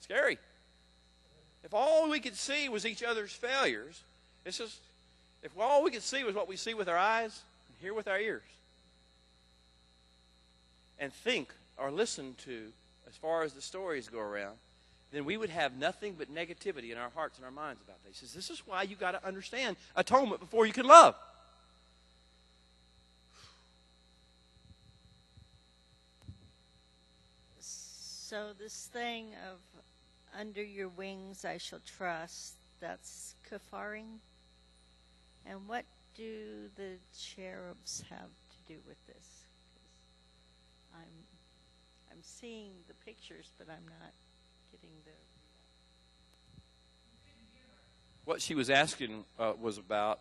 Scary. If all we could see was each other's failures, if all we could see was what we see with our eyes and hear with our ears, and think or listen to as far as the stories go around, then we would have nothing but negativity in our hearts and our minds about this. He says, this is why you got to understand atonement before you can love. So this thing of under your wings I shall trust, that's kafaring? And what do the cherubs have to do with this? 'Cause I'm seeing the pictures, but I'm not getting the... What she was asking was about,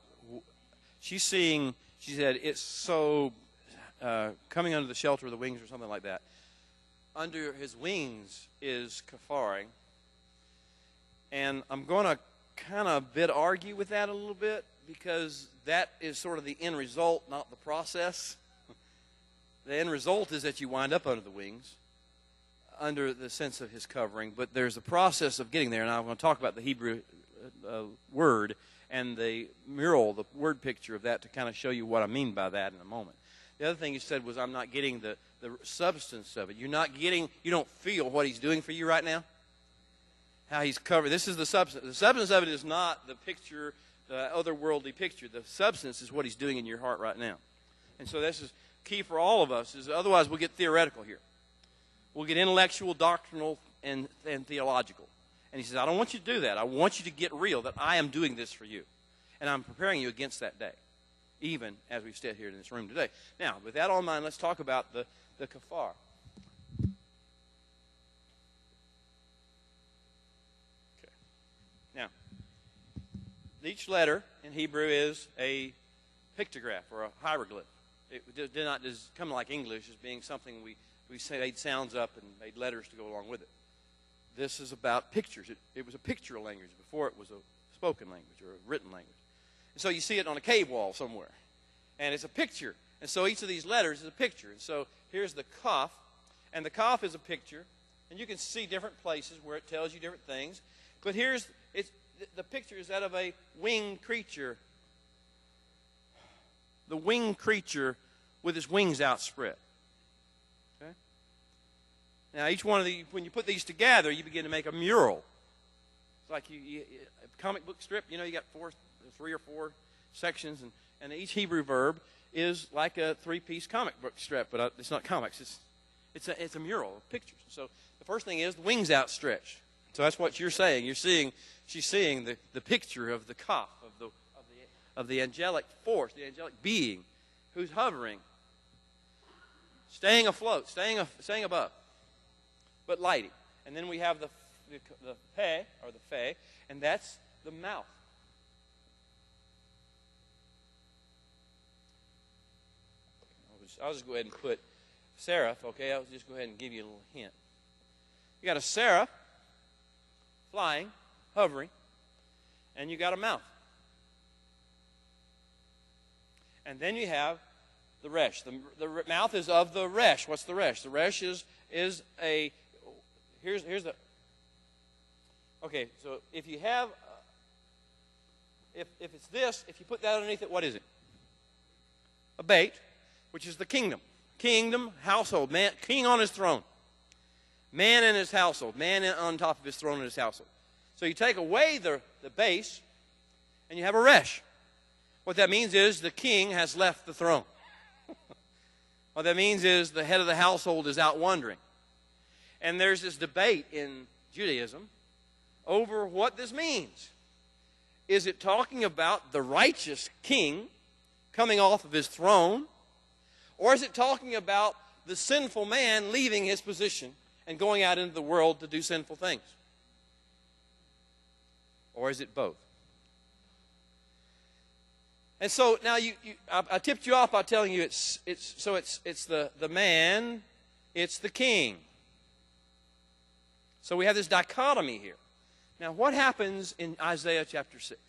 she said, it's so, coming under the shelter of the wings or something like that. Under his wings is kafaring. And I'm going to kind of argue with that a little bit, because that is sort of the end result, not the process. The end result is that you wind up under the wings, under the sense of his covering. But there's a process of getting there, and I'm going to talk about the Hebrew word and the mural, the word picture of that, to kind of show you what I mean by that in a moment. The other thing you said was, I'm not getting the substance of it. You don't feel what he's doing for you right now? How he's covered. This is the substance. The substance of it is not the picture, the otherworldly picture. The substance is what he's doing in your heart right now. And so this is key for all of us, is otherwise we'll get theoretical here. We'll get intellectual, doctrinal, and theological. And he says, I don't want you to do that. I want you to get real, that I am doing this for you. And I'm preparing you against that day, even as we sit here in this room today. Now, with that on mind, let's talk about the kafar. Okay. Now, each letter in Hebrew is a pictograph or a hieroglyph. It did not just come like English as being something we made sounds up and made letters to go along with it. This is about pictures. It was a picture language before it was a spoken language or a written language. And so you see it on a cave wall somewhere. And it's a picture. And so each of these letters is a picture. And so here's the kaf. And the kaf is a picture. And you can see different places where it tells you different things. But the picture is that of a winged creature. The winged creature with his wings outspread. Okay? Now, each one of these, when you put these together, you begin to make a mural. It's like a comic book strip. You got 3 or 4 sections, and each Hebrew verb is like a 3-piece comic book strip, but it's not comics. It's a mural of pictures. So the first thing is the wings outstretched. So that's what you're saying. She's seeing the picture of the kaf, of the angelic force, the angelic being who's hovering, staying afloat, staying above, but lighting. And then we have the peh, or the fe, and that's the mouth. I'll just go ahead and put seraph, okay? I'll just go ahead and give you a little hint. You got a seraph, flying, hovering, and you got a mouth. And then you have the resh. The mouth is of the resh. What's the resh? The resh is a... Here's the... Okay, so if you have... If it's this, if you put that underneath it, what is it? A bait, which is the kingdom. Kingdom, household, man, king on his throne. Man in his household. Man on top of his throne in his household. So you take away the base, and you have a resh. What that means is the king has left the throne. What that means is the head of the household is out wandering. And there's this debate in Judaism over what this means. Is it talking about the righteous king coming off of his throne? Or is it talking about the sinful man leaving his position and going out into the world to do sinful things? Or is it both? And so now I tipped you off by telling you it's the man, it's the king. So we have this dichotomy here. Now what happens in Isaiah chapter 6?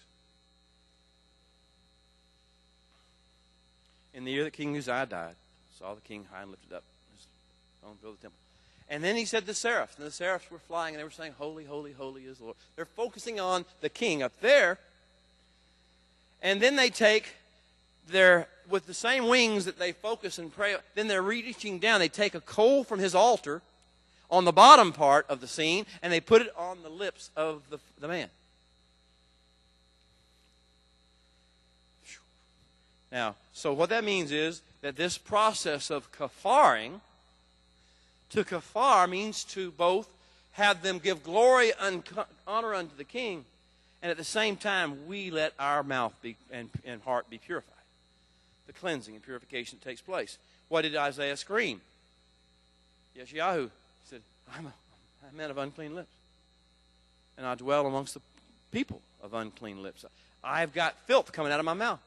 In the year that King Uzziah died, saw the king high and lifted up, his throne filled the temple. And then he said the seraphs. And the seraphs were flying, and they were saying, holy, holy, holy is the Lord. They're focusing on the king up there. And then they take with the same wings that they focus and pray, then they're reaching down. They take a coal from his altar on the bottom part of the scene, and they put it on the lips of the man. Now, so what that means is that this process of kafaring, to kafar means to both have them give glory and honor unto the king, and at the same time we let our mouth and heart be purified. The cleansing and purification takes place. What did Isaiah scream? Yeshayahu said, I'm a man of unclean lips, and I dwell amongst the people of unclean lips. I've got filth coming out of my mouth.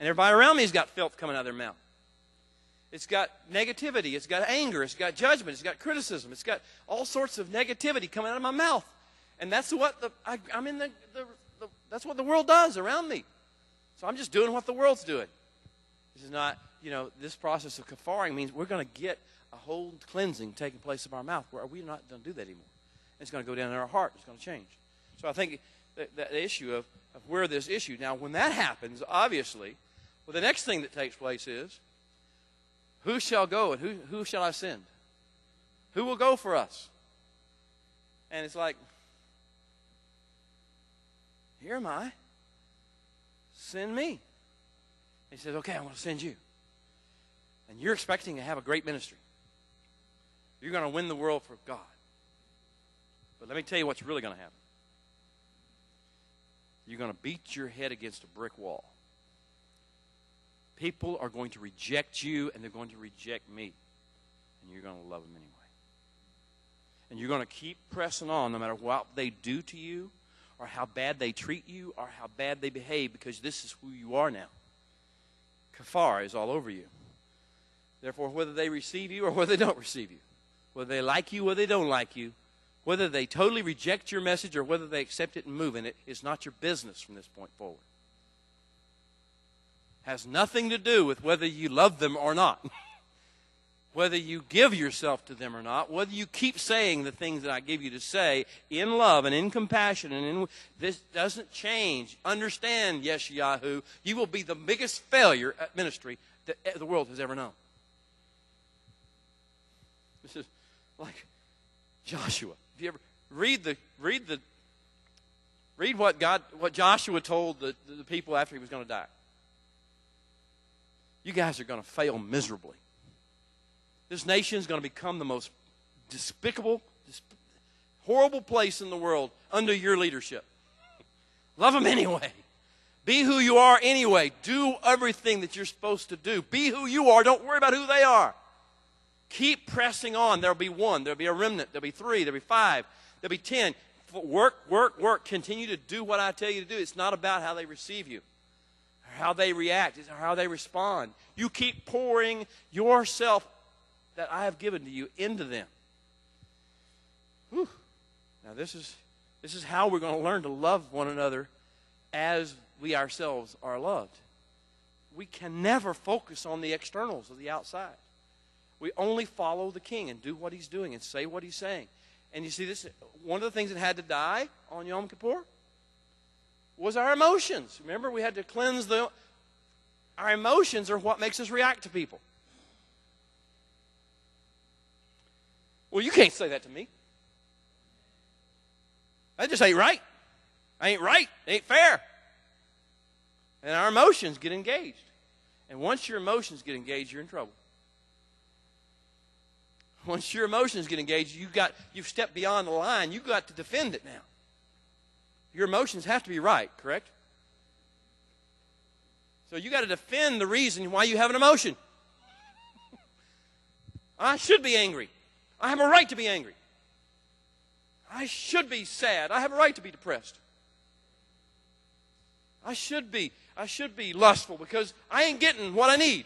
And everybody around me has got filth coming out of their mouth. It's got negativity. It's got anger. It's got judgment. It's got criticism. It's got all sorts of negativity coming out of my mouth. And that's what that's what the world does around me. So I'm just doing what the world's doing. This is not, this process of kafaring means we're going to get a whole cleansing taking place in our mouth where we're not going to do that anymore. It's going to go down in our heart. It's going to change. So I think the issue of where this issue. Now, when that happens, obviously, well, the next thing that takes place is, who shall go and who shall I send? Who will go for us? And it's like, here am I. Send me. He says, okay, I'm going to send you. And you're expecting to have a great ministry. You're going to win the world for God. But let me tell you what's really going to happen. You're going to beat your head against a brick wall. People are going to reject you, and they're going to reject me. And you're going to love them anyway. And you're going to keep pressing on no matter what they do to you, or how bad they treat you, or how bad they behave, because this is who you are now. Kafar is all over you. Therefore, whether they receive you or whether they don't receive you, whether they like you or they don't like you, whether they totally reject your message or whether they accept it and move in it, is not your business from this point forward. Has nothing to do with whether you love them or not. Whether you give yourself to them or not, whether you keep saying the things that I give you to say in love and in compassion, this doesn't change. Understand, Yeshayahu, you will be the biggest failure at ministry that the world has ever known. This is like Joshua. If you ever read what Joshua told the people after he was going to die. You guys are going to fail miserably. This nation is going to become the most despicable, horrible place in the world under your leadership. Love them anyway. Be who you are anyway. Do everything that you're supposed to do. Be who you are. Don't worry about who they are. Keep pressing on. There'll be one. There'll be a remnant. There'll be 3. There'll be 5. There'll be 10. Work, work, work. Continue to do what I tell you to do. It's not about how they receive you, or how they react, or how they respond. You keep pouring yourself that I have given to you into them. Whew. Now this is how we're going to learn to love one another as we ourselves are loved. We can never focus on the externals of the outside. We only follow the King and do what He's doing and say what He's saying. And you see this, one of the things that had to die on Yom Kippur was our emotions. Remember, we had to cleanse our emotions are what makes us react to people. Well, you can't say that to me. That just ain't right. I ain't right. It ain't fair. And our emotions get engaged. And once your emotions get engaged, you're in trouble. Once your emotions get engaged, you've stepped beyond the line. You've got to defend it now. Your emotions have to be right, correct? So you got to defend the reason why you have an emotion. I should be angry. I have a right to be angry. I should be sad. I have a right to be depressed. I should be lustful because I ain't getting what I need.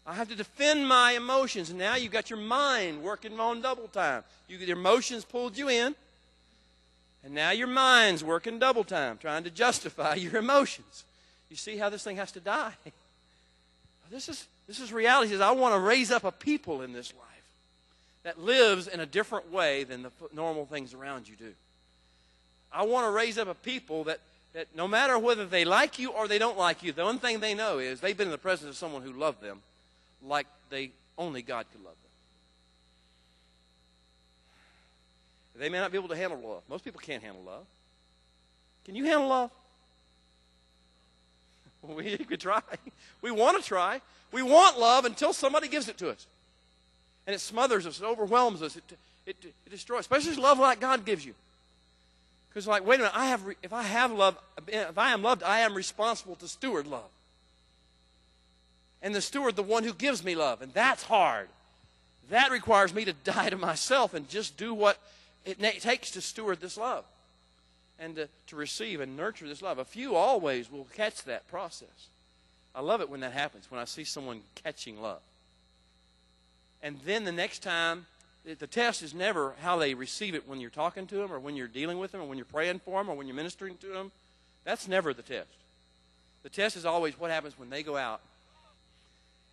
I have to defend my emotions. And now you've got your mind working on double time. Your emotions pulled you in. And now your mind's working double time, trying to justify your emotions. You see how this thing has to die? This This is reality. He says, I want to raise up a people in this life that lives in a different way than the normal things around you do. I want to raise up a people that no matter whether they like you or they don't like you, the one thing they know is they've been in the presence of someone who loved them like only God could love them. They may not be able to handle love. Most people can't handle love. Can you handle love? We could try. We want to try. We want love until somebody gives it to us. And it smothers us. It overwhelms us. It destroys. Especially love like God gives you. Because like, wait a minute, if I have love, if I am loved, I am responsible to steward love. And the steward, the one who gives me love. And that's hard. That requires me to die to myself and just do what it takes to steward this love. And to receive and nurture this love. A few always will catch that process. I love it when that happens, when I see someone catching love. And then the next time, the test is never how they receive it when you're talking to them or when you're dealing with them or when you're praying for them or when you're ministering to them. That's never the test. The test is always what happens when they go out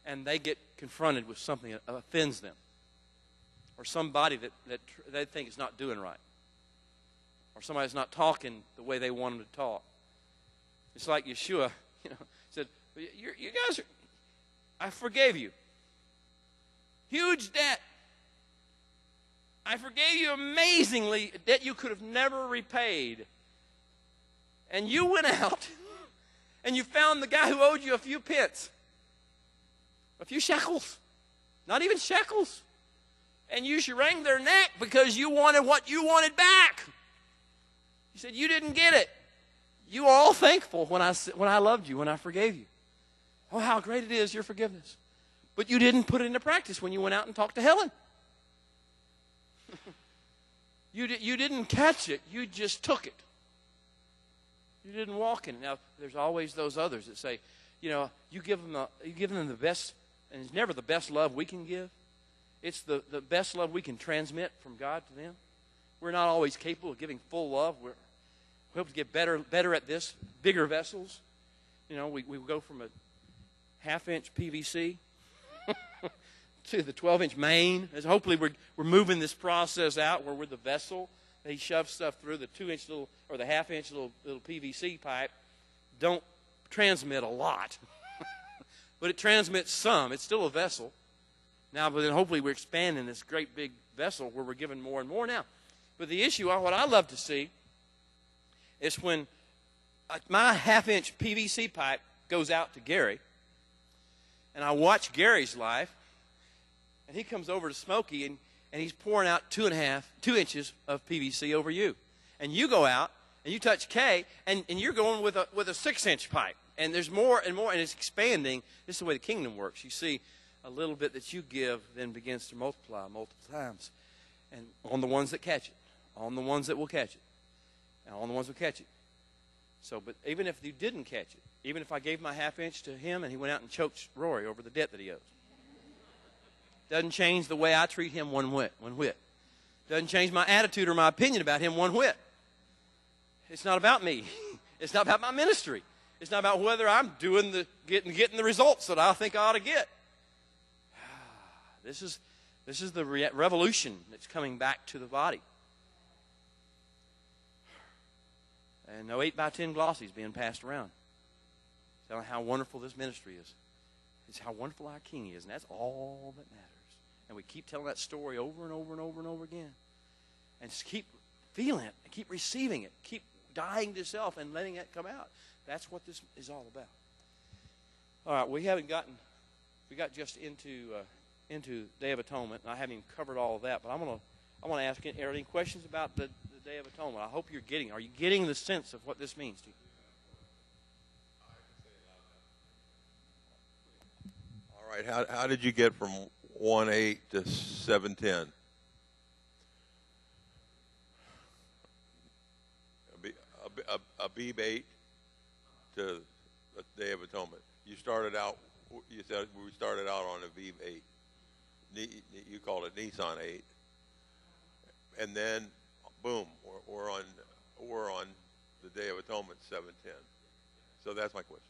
and they get confronted with something that offends them or somebody that they think is not doing right or somebody that's not talking the way they want them to talk. It's like Yeshua, said, you guys, I forgave you. Huge debt. I forgave you amazingly, a debt you could have never repaid. And you went out and you found the guy who owed you a few pence, a few shekels, not even shekels. And you wrung their neck because you wanted what you wanted back. You said, you didn't get it. You were all thankful when I loved you, when I forgave you. Oh, how great it is, your forgiveness. But you didn't put it into practice when you went out and talked to Helen. You didn't catch it. You just took it. You didn't walk in it. Now, there's always those others that say, you give them the best, and it's never the best love we can give. It's the best love we can transmit from God to them. We're not always capable of giving full love. We hope to get better at this, bigger vessels. We go from a half-inch PVC to the 12-inch main. As hopefully we're moving this process out where we're the vessel. They shove stuff through the 2-inch little or the half-inch little PVC pipe. Don't transmit a lot, but it transmits some. It's still a vessel. Now, but then hopefully we're expanding this great big vessel where we're giving more and more now. But the issue, what I love to see, is when my half-inch PVC pipe goes out to Gary, and I watch Gary's life, and he comes over to Smokey, and he's pouring out 2 inches of PVC over you. And you go out, and you touch Kay, and you're going with a 6-inch pipe. And there's more and more, and it's expanding. This is the way the kingdom works. You see, a little bit that you give then begins to multiply multiple times. And on the ones that catch it, on the ones that will catch it, and on the ones that will catch it. So, but even if you didn't catch it, even if I gave my half-inch to him and he went out and choked Rory over the debt that he owes, doesn't change the way I treat him one whit. Doesn't change my attitude or my opinion about him one whit. It's not about me. It's not about my ministry. It's not about whether I'm doing getting the results that I think I ought to get. This is the revolution that's coming back to the body. And no 8x10 glossies being passed around. Telling how wonderful this ministry is. It's how wonderful our King is, and that's all that matters. And we keep telling that story over and over and over and over again. And just keep feeling it, keep receiving it, keep dying to self and letting it come out. That's what this is all about. All right, we got just into Day of Atonement, and I haven't even covered all of that, but I want to ask, are there any questions about the Day of Atonement? I hope are you getting the sense of what this means to you? All right, how did you get from 1:8 to 7:10? Abib 8 to the Day of Atonement. You said we started out on Abib 8. You called it Nissan 8. And then, boom, we're on the Day of Atonement 7:10. So that's my question.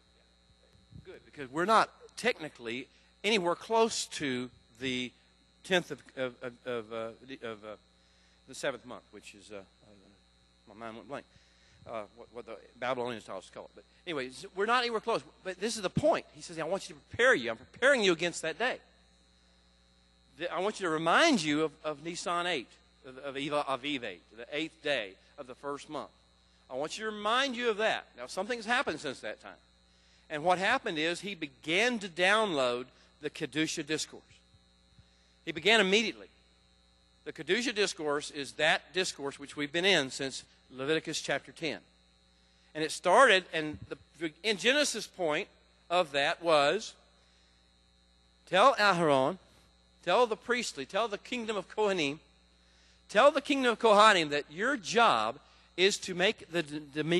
Good, because we're not technically anywhere close to the 10th of the 7th month, which is, my mind went blank, what the Babylonians taught us to call it. But anyway, we're not anywhere close. But this is the point. He says, I want you to prepare you. I'm preparing you against that day. I want you to remind you of Nisan 8, of Aviv 8, the 8th day of the first month. I want you to remind you of that. Now, something's happened since that time. And what happened is he began to download the Kedusha discourse. He began immediately. The Kedusha discourse is that discourse which we've been in since Leviticus chapter 10. And it started, and in Genesis point of that was, tell Aharon, tell the priestly, tell the kingdom of Kohanim, tell the kingdom of Kohanim that your job is to make the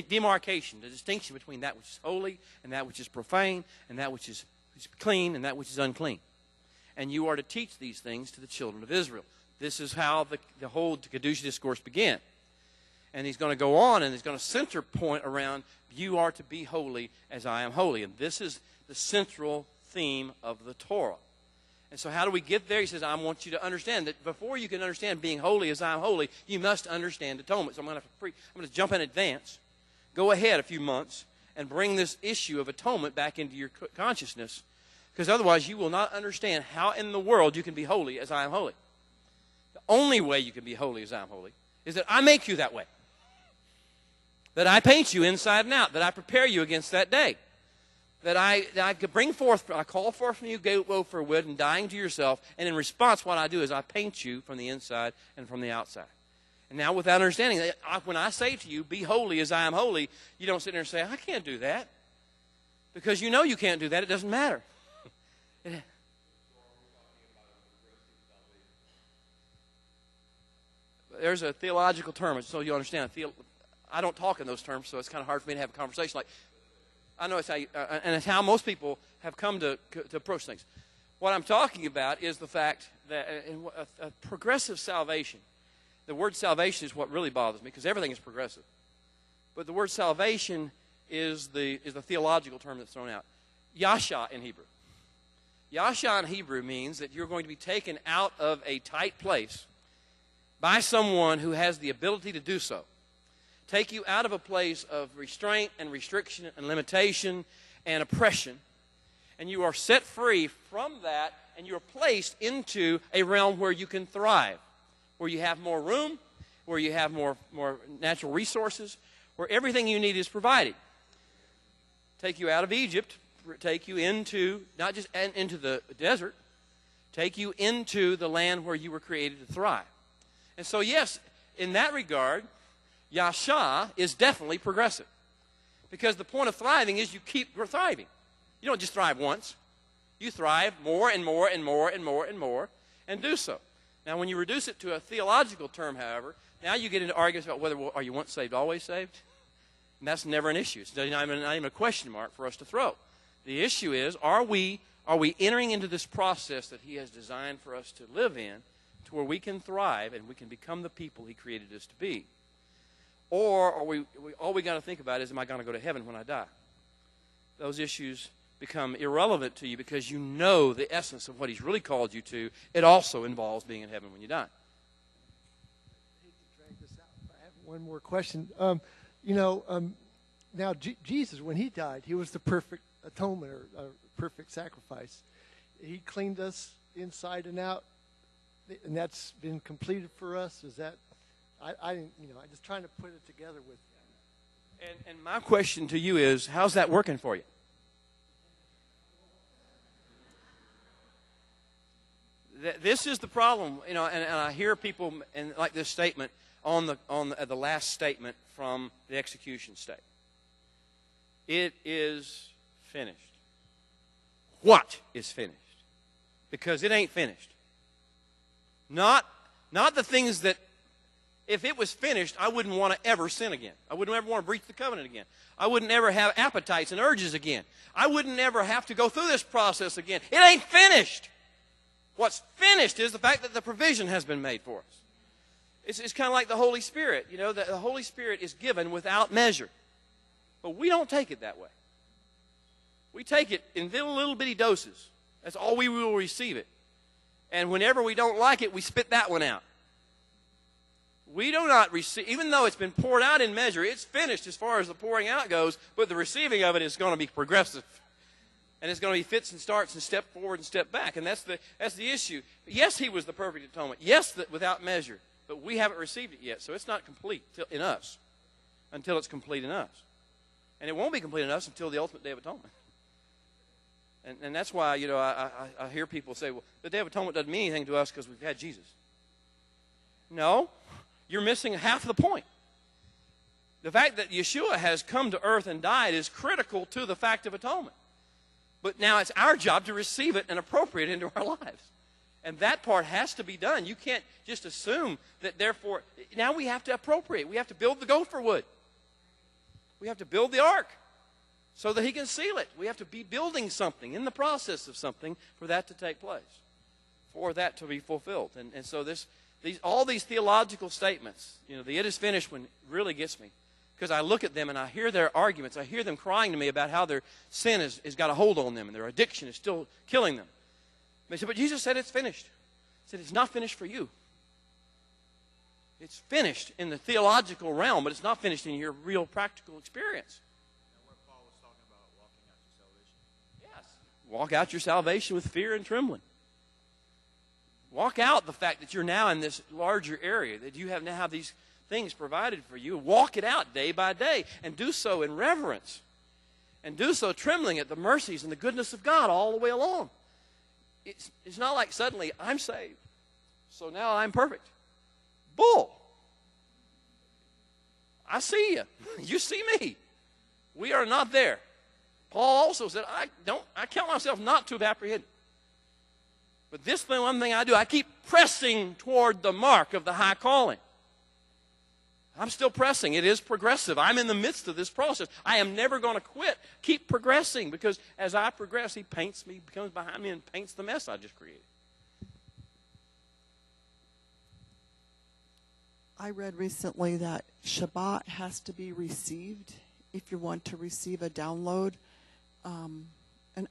demarcation, the distinction between that which is holy and that which is profane and that which is clean and that which is unclean. And you are to teach these things to the children of Israel. This is how the whole Kedusha discourse began. And he's going to go on, and he's going to center point around, you are to be holy as I am holy. And this is the central theme of the Torah. And so how do we get there? He says, I want you to understand that before you can understand being holy as I am holy, you must understand atonement. So I'm going to jump in advance, go ahead a few months, and bring this issue of atonement back into your consciousness. Because otherwise you will not understand how in the world you can be holy as I am holy. The only way you can be holy as I am holy is that I make you that way. That I paint you inside and out. That I prepare you against that day. That I could bring forth, I call forth from you gopher wood and dying to yourself. And in response, what I do is I paint you from the inside and from the outside. And now without understanding that, when I say to you, be holy as I am holy, you don't sit there and say, I can't do that. Because you know you can't do that. It doesn't matter. There's a theological term, so you understand. I don't talk in those terms, so it's kind of hard for me to have a conversation like. I know it's how, and it's how most people have come to approach things. What I'm talking about is the fact that a progressive salvation. The word salvation is what really bothers me because everything is progressive. But the word salvation is the theological term that's thrown out. Yasha in Hebrew. Yasha in Hebrew means that you're going to be taken out of a tight place by someone who has the ability to do so. Take you out of a place of restraint and restriction and limitation and oppression. And you are set free from that, and you are placed into a realm where you can thrive, where you have more room, where you have more natural resources, where everything you need is provided. Take you out of Egypt, take you into, not just into the desert, take you into the land where you were created to thrive. And so, yes, in that regard, Yasha is definitely progressive. Because the point of thriving is you keep thriving. You don't just thrive once. You thrive more and more and more and more and more and do so. Now, when you reduce it to a theological term, however, now you get into arguments about whether are you once saved, always saved? And that's never an issue. It's not even a question mark for us to throw. The issue is, are we entering into this process that he has designed for us to live in to where we can thrive and we can become the people he created us to be? Or are all we got to think about is, am I going to go to heaven when I die? Those issues become irrelevant to you because you know the essence of what he's really called you to. It also involves being in heaven when you die. I hate to drag this out. I have one more question. Now Jesus, when he died, he was the perfect atonement or perfect sacrifice. He cleaned us inside and out, and that's been completed for us. Is that? I'm just trying to put it together with. And my question to you is, how's that working for you? This is the problem, and I hear people and like this statement on the last statement from the execution state. It is finished. What is finished? Because it ain't finished. Not the things that. If it was finished, I wouldn't want to ever sin again. I wouldn't ever want to breach the covenant again. I wouldn't ever have appetites and urges again. I wouldn't ever have to go through this process again. It ain't finished. What's finished is the fact that the provision has been made for us. It's kind of like the Holy Spirit. You know, the Holy Spirit is given without measure. But we don't take it that way. We take it in little bitty doses. That's all we will receive it. And whenever we don't like it, we spit that one out. We do not receive, even though it's been poured out in measure, it's finished as far as the pouring out goes, but the receiving of it is going to be progressive. And it's going to be fits and starts and step forward and step back. And that's the issue. Yes, he was the perfect atonement. Yes, without measure. But we haven't received it yet, so it's not complete in us until it's complete in us. And it won't be complete in us until the ultimate Day of Atonement. And that's why, I hear people say, well, the Day of Atonement doesn't mean anything to us because we've had Jesus. No, you're missing half the point. The fact that Yeshua has come to earth and died is critical to the fact of atonement. But now it's our job to receive it and appropriate it into our lives. And that part has to be done. You can't just assume that therefore, now we have to appropriate. We have to build the gopher wood. We have to build the ark so that he can seal it. We have to be building something, in the process of something, for that to take place, for that to be fulfilled. And so all these theological statements, the it is finished one really gets me. Because I look at them and I hear their arguments. I hear them crying to me about how their sin has got a hold on them and their addiction is still killing them. They say, but Jesus said it's finished. He said it's not finished for you. It's finished in the theological realm, but it's not finished in your real practical experience. And what Paul was talking about, walking out your salvation. Yes. Walk out your salvation with fear and trembling. Walk out the fact that you're now in this larger area, that you now have these things provided for you. Walk it out day by day, and do so in reverence. And do so trembling at the mercies and the goodness of God all the way along. It's not like suddenly I'm saved, so now I'm perfect. Bull. I see you. You see me. We are not there. Paul also said, I count myself not to have apprehended. But this one thing I do, I keep pressing toward the mark of the high calling. I'm still pressing. It is progressive. I'm in the midst of this process. I am never going to quit. Keep progressing, because as I progress, he paints me, comes behind me and paints the mess I just created. I read recently that Shabbat has to be received if you want to receive a download. And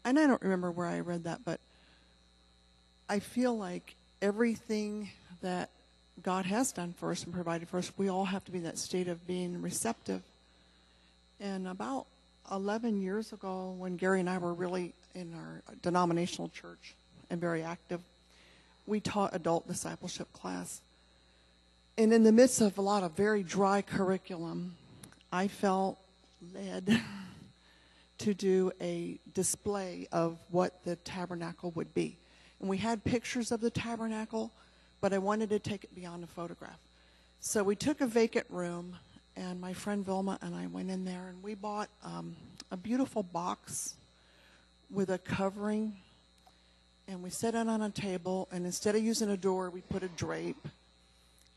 I don't remember where I read that, but I feel like everything that God has done for us and provided for us, we all have to be in that state of being receptive. And about 11 years ago, when Gary and I were really in our denominational church and very active, we taught adult discipleship class. And in the midst of a lot of very dry curriculum, I felt led to do a display of what the tabernacle would be. And we had pictures of the tabernacle, but I wanted to take it beyond a photograph. So we took a vacant room, and my friend Vilma and I went in there, and we bought a beautiful box with a covering, and we set it on a table, and instead of using a door, we put a drape.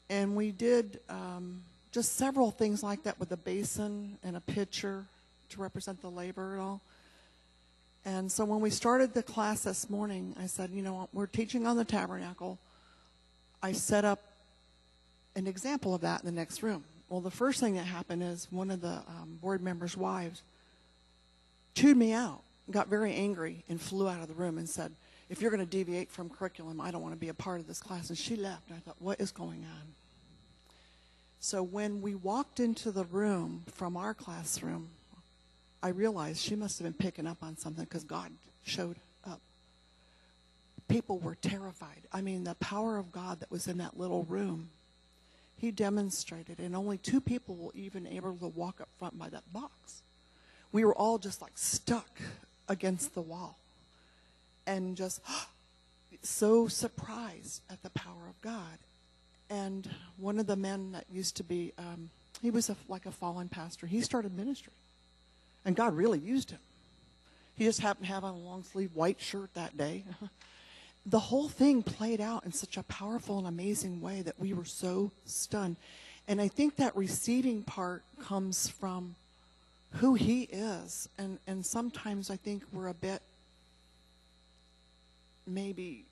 And we did just several things like that with a basin and a pitcher to represent the labor and all. And so when we started the class this morning, I said, we're teaching on the tabernacle. I set up an example of that in the next room. Well, the first thing that happened is one of the board members' wives chewed me out, got very angry, and flew out of the room and said, if you're going to deviate from curriculum, I don't want to be a part of this class. And she left. And I thought, what is going on? So when we walked into the room from our classroom, I realized she must have been picking up on something, because God showed up. People were terrified. I mean, the power of God that was in that little room, he demonstrated, and only 2 people were even able to walk up front by that box. We were all just like stuck against the wall and just so surprised at the power of God. And one of the men that used to be, he was like a fallen pastor. He started ministry, and God really used him. He just happened to have on a long-sleeve white shirt that day. The whole thing played out in such a powerful and amazing way that we were so stunned. And I think that receiving part comes from who he is. And sometimes I think we're a bit maybe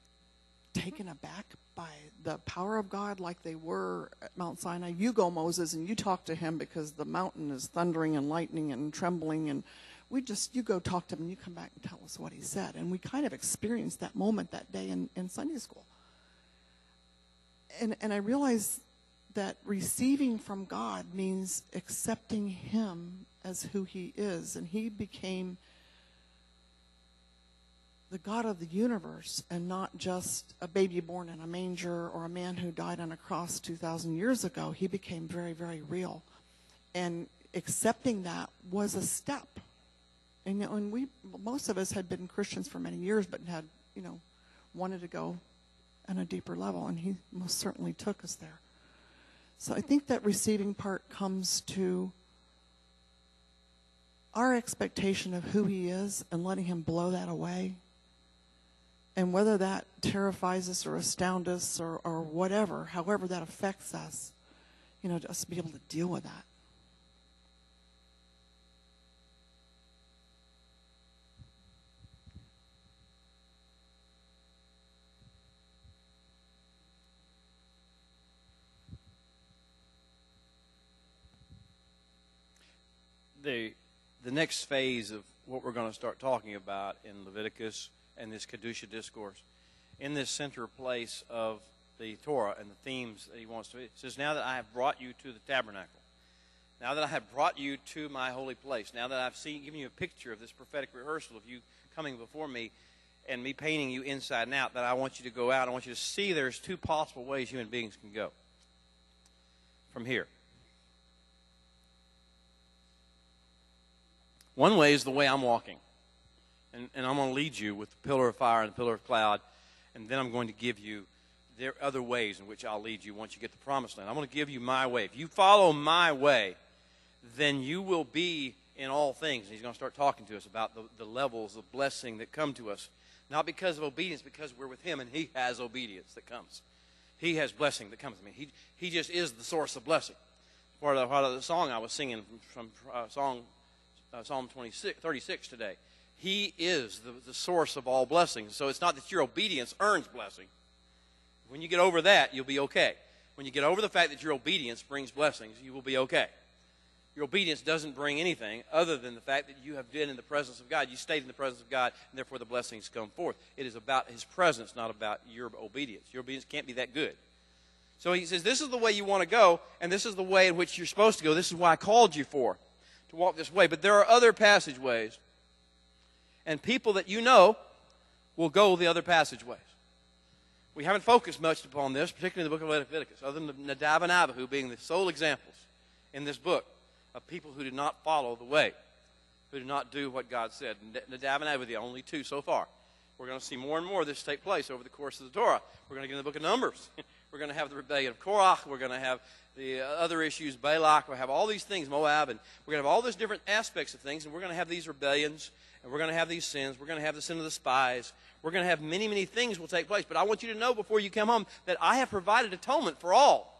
taken aback by the power of God, like they were at Mount Sinai. You go, Moses, and you talk to him, because the mountain is thundering and lightning and trembling, and you go talk to him and you come back and tell us what he said. And we kind of experienced that moment that day in Sunday school. And I realized that receiving from God means accepting him as who he is. And he became the God of the universe and not just a baby born in a manger or a man who died on a cross 2,000 years ago. He became very, very real. And accepting that was a step. And most of us had been Christians for many years, but had, wanted to go on a deeper level, and he most certainly took us there. So I think that receiving part comes to our expectation of who he is and letting him blow that away. And whether that terrifies us or astounds us or whatever, however that affects us, just be able to deal with that. The next phase of what we're going to start talking about in Leviticus and this Kedusha discourse, in this center place of the Torah and the themes that he wants to, it says, now that I have brought you to the tabernacle, now that I have brought you to my holy place, now that I've given you a picture of this prophetic rehearsal of you coming before me and me painting you inside and out, that I want you to go out. I want you to see there's two possible ways human beings can go from here. One way is the way I'm walking. And I'm going to lead you with the pillar of fire and the pillar of cloud. And then I'm going to give you there are other ways in which I'll lead you once you get to the promised land. I'm going to give you my way. If you follow my way, then you will be in all things. And he's going to start talking to us about the levels of blessing that come to us. Not because of obedience, because we're with him and he has obedience that comes. He has blessing that comes. I mean, he just is the source of blessing. Part of the song I was singing from Psalm 36 today. He is the source of all blessings. So it's not that your obedience earns blessing. When you get over that, you'll be okay. When you get over the fact that your obedience brings blessings, you will be okay. Your obedience doesn't bring anything other than the fact that you have been in the presence of God. You stayed in the presence of God, and therefore the blessings come forth. It is about his presence, not about your obedience. Your obedience can't be that good. So he says, this is the way you want to go, and this is the way in which you're supposed to go. This is why I called you for, to walk this way. But there are other passageways, and people that you know will go the other passageways. We haven't focused much upon this, particularly in the book of Leviticus, other than Nadab and Abihu being the sole examples in this book of people who did not follow the way, who did not do what God said. Nadab and Abihu are the only two so far. We're going to see more and more of this take place over the course of the Torah. We're going to get in the book of Numbers. We're going to have the rebellion of Korach. We're going to have the other issues, Balak. We'll have all these things, Moab, and we're going to have all these different aspects of things, and we're going to have these rebellions, and we're going to have these sins. We're going to have the sin of the spies. We're going to have many, many things will take place. But I want you to know before you come home that I have provided atonement for all.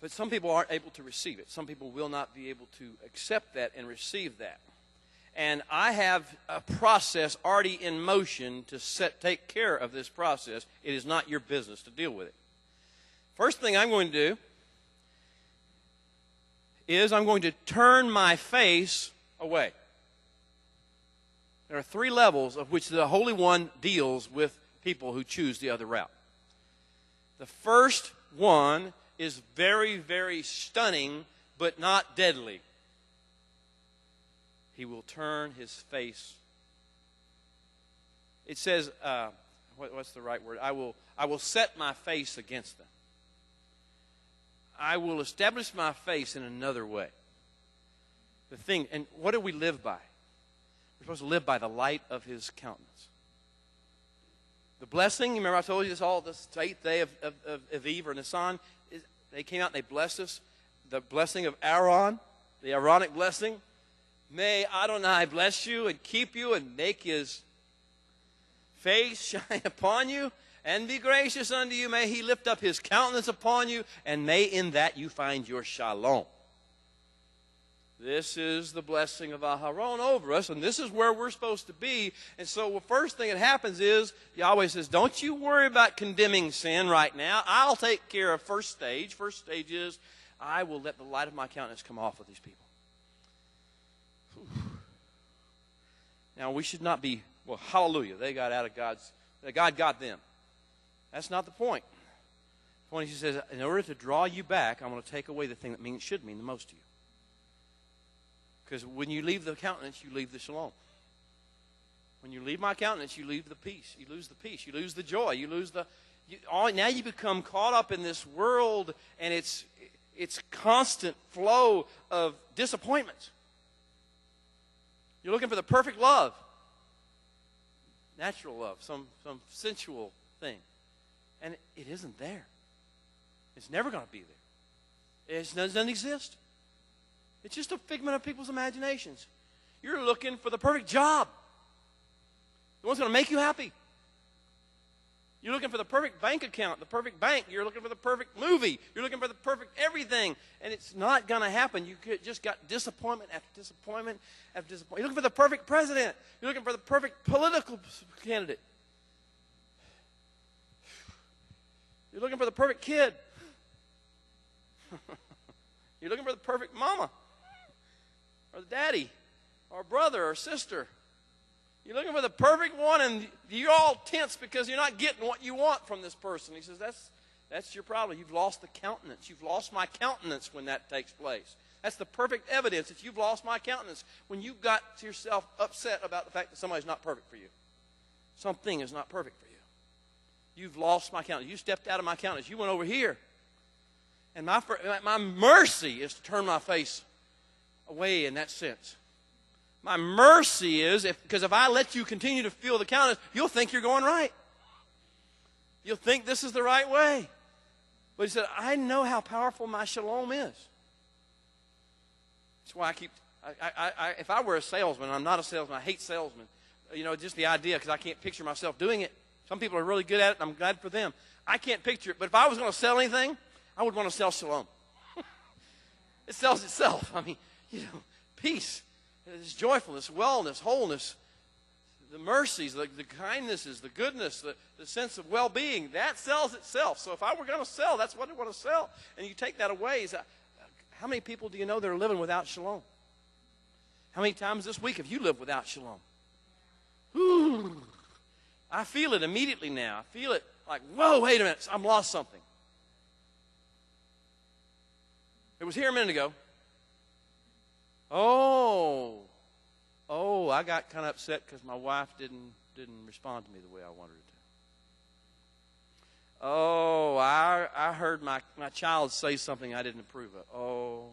But some people aren't able to receive it. Some people will not be able to accept that and receive that. And I have a process already in motion to take care of this process. It is not your business to deal with it. First thing I'm going to do is I'm going to turn my face away. There are three levels of which the Holy One deals with people who choose the other route. The first one is very, very stunning, but not deadly. He will turn his face. It says, what's the right word? I will set my face against them. I will establish my face in another way. The thing, and what do we live by? We're supposed to live by the light of his countenance. The blessing, you remember I told you this all, this 8th day of Aviv or Nisan, they came out and they blessed us. The blessing of Aaron, the Aaronic blessing. May Adonai bless you and keep you and make his face shine upon you and be gracious unto you. May he lift up his countenance upon you, and may in that you find your shalom. This is the blessing of Aharon over us, and this is where we're supposed to be. And so the first thing that happens is Yahweh says, don't you worry about condemning sin right now. I'll take care of first stage. First stage is I will let the light of my countenance come off with these people. Now, we should not be, well, hallelujah, they got out of God got them. That's not the point. The point is, he says, in order to draw you back, I'm going to take away the thing that should mean the most to you. Because when you leave the countenance, you leave the shalom. When you leave my countenance, you leave the peace. You lose the peace. You lose the joy. You lose the... now you become caught up in this world and its constant flow of disappointments. You're looking for the perfect love. Natural love, some sensual thing. And it isn't there. It's never going to be there. It doesn't exist. It's just a figment of people's imaginations. You're looking for the perfect job. The one's going to make you happy. You're looking for the perfect bank account, the perfect bank. You're looking for the perfect movie. You're looking for the perfect everything. And it's not going to happen. You just got disappointment after disappointment after disappointment. You're looking for the perfect president. You're looking for the perfect political candidate. You're looking for the perfect kid. You're looking for the perfect mama or the daddy or brother or sister. You're looking for the perfect one, and you're all tense because you're not getting what you want from this person. He says, that's your problem. You've lost the countenance. You've lost my countenance when that takes place. That's the perfect evidence that you've lost my countenance when you've got yourself upset about the fact that somebody's not perfect for you. Something is not perfect for you. You've lost my countenance. You stepped out of my countenance. You went over here. And my mercy is to turn my face away in that sense. My mercy is, because if I let you continue to feel the countenance, you'll think you're going right. You'll think this is the right way. But he said, I know how powerful my shalom is. That's why if I were a salesman, I'm not a salesman, I hate salesmen. Just the idea, because I can't picture myself doing it. Some people are really good at it, and I'm glad for them. I can't picture it, but if I was going to sell anything, I would want to sell shalom. It sells itself. Peace. This joyfulness, wellness, wholeness, the mercies, the kindnesses, the goodness, the sense of well-being, that sells itself. So if I were going to sell, that's what I want to sell. And you take that away. How many people do you know that are living without shalom? How many times this week have you lived without shalom? Ooh, I feel it immediately now. I feel it like, whoa, wait a minute, I've lost something. It was here a minute ago. I got kind of upset because my wife didn't respond to me the way I wanted her to. I heard my child say something I didn't approve of.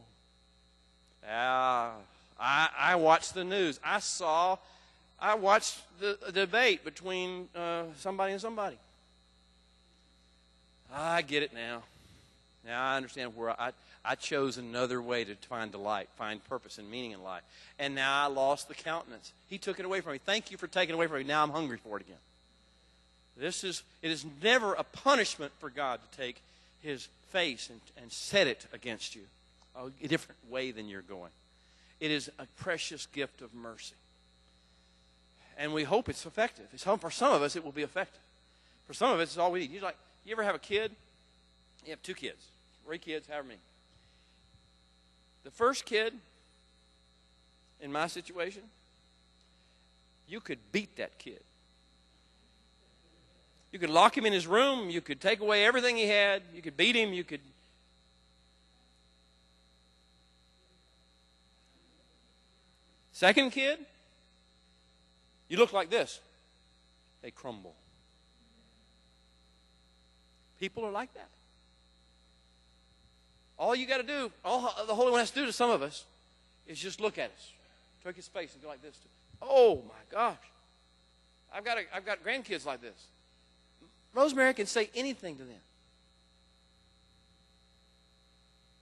I watched the news. I watched the debate between somebody and somebody. I get it now. Now I understand where I chose another way to find delight, find purpose and meaning in life. And now I lost the countenance. He took it away from me. Thank you for taking it away from me. Now I'm hungry for it again. It is never a punishment for God to take his face and set it against you a different way than you're going. It is a precious gift of mercy. And we hope it's effective. For some of us, it will be effective. For some of us, it's all we need. You ever have a kid? You have 2 kids, 3 kids, however many. The first kid, in my situation, you could beat that kid. You could lock him in his room. You could take away everything he had. You could beat him. You could... Second kid, you look like this. They crumble. People are like that. All you got to do, all the Holy One has to do to some of us, is just look at us. Take his face and go like this. Oh my gosh. I've got grandkids like this. Rosemary can say anything to them.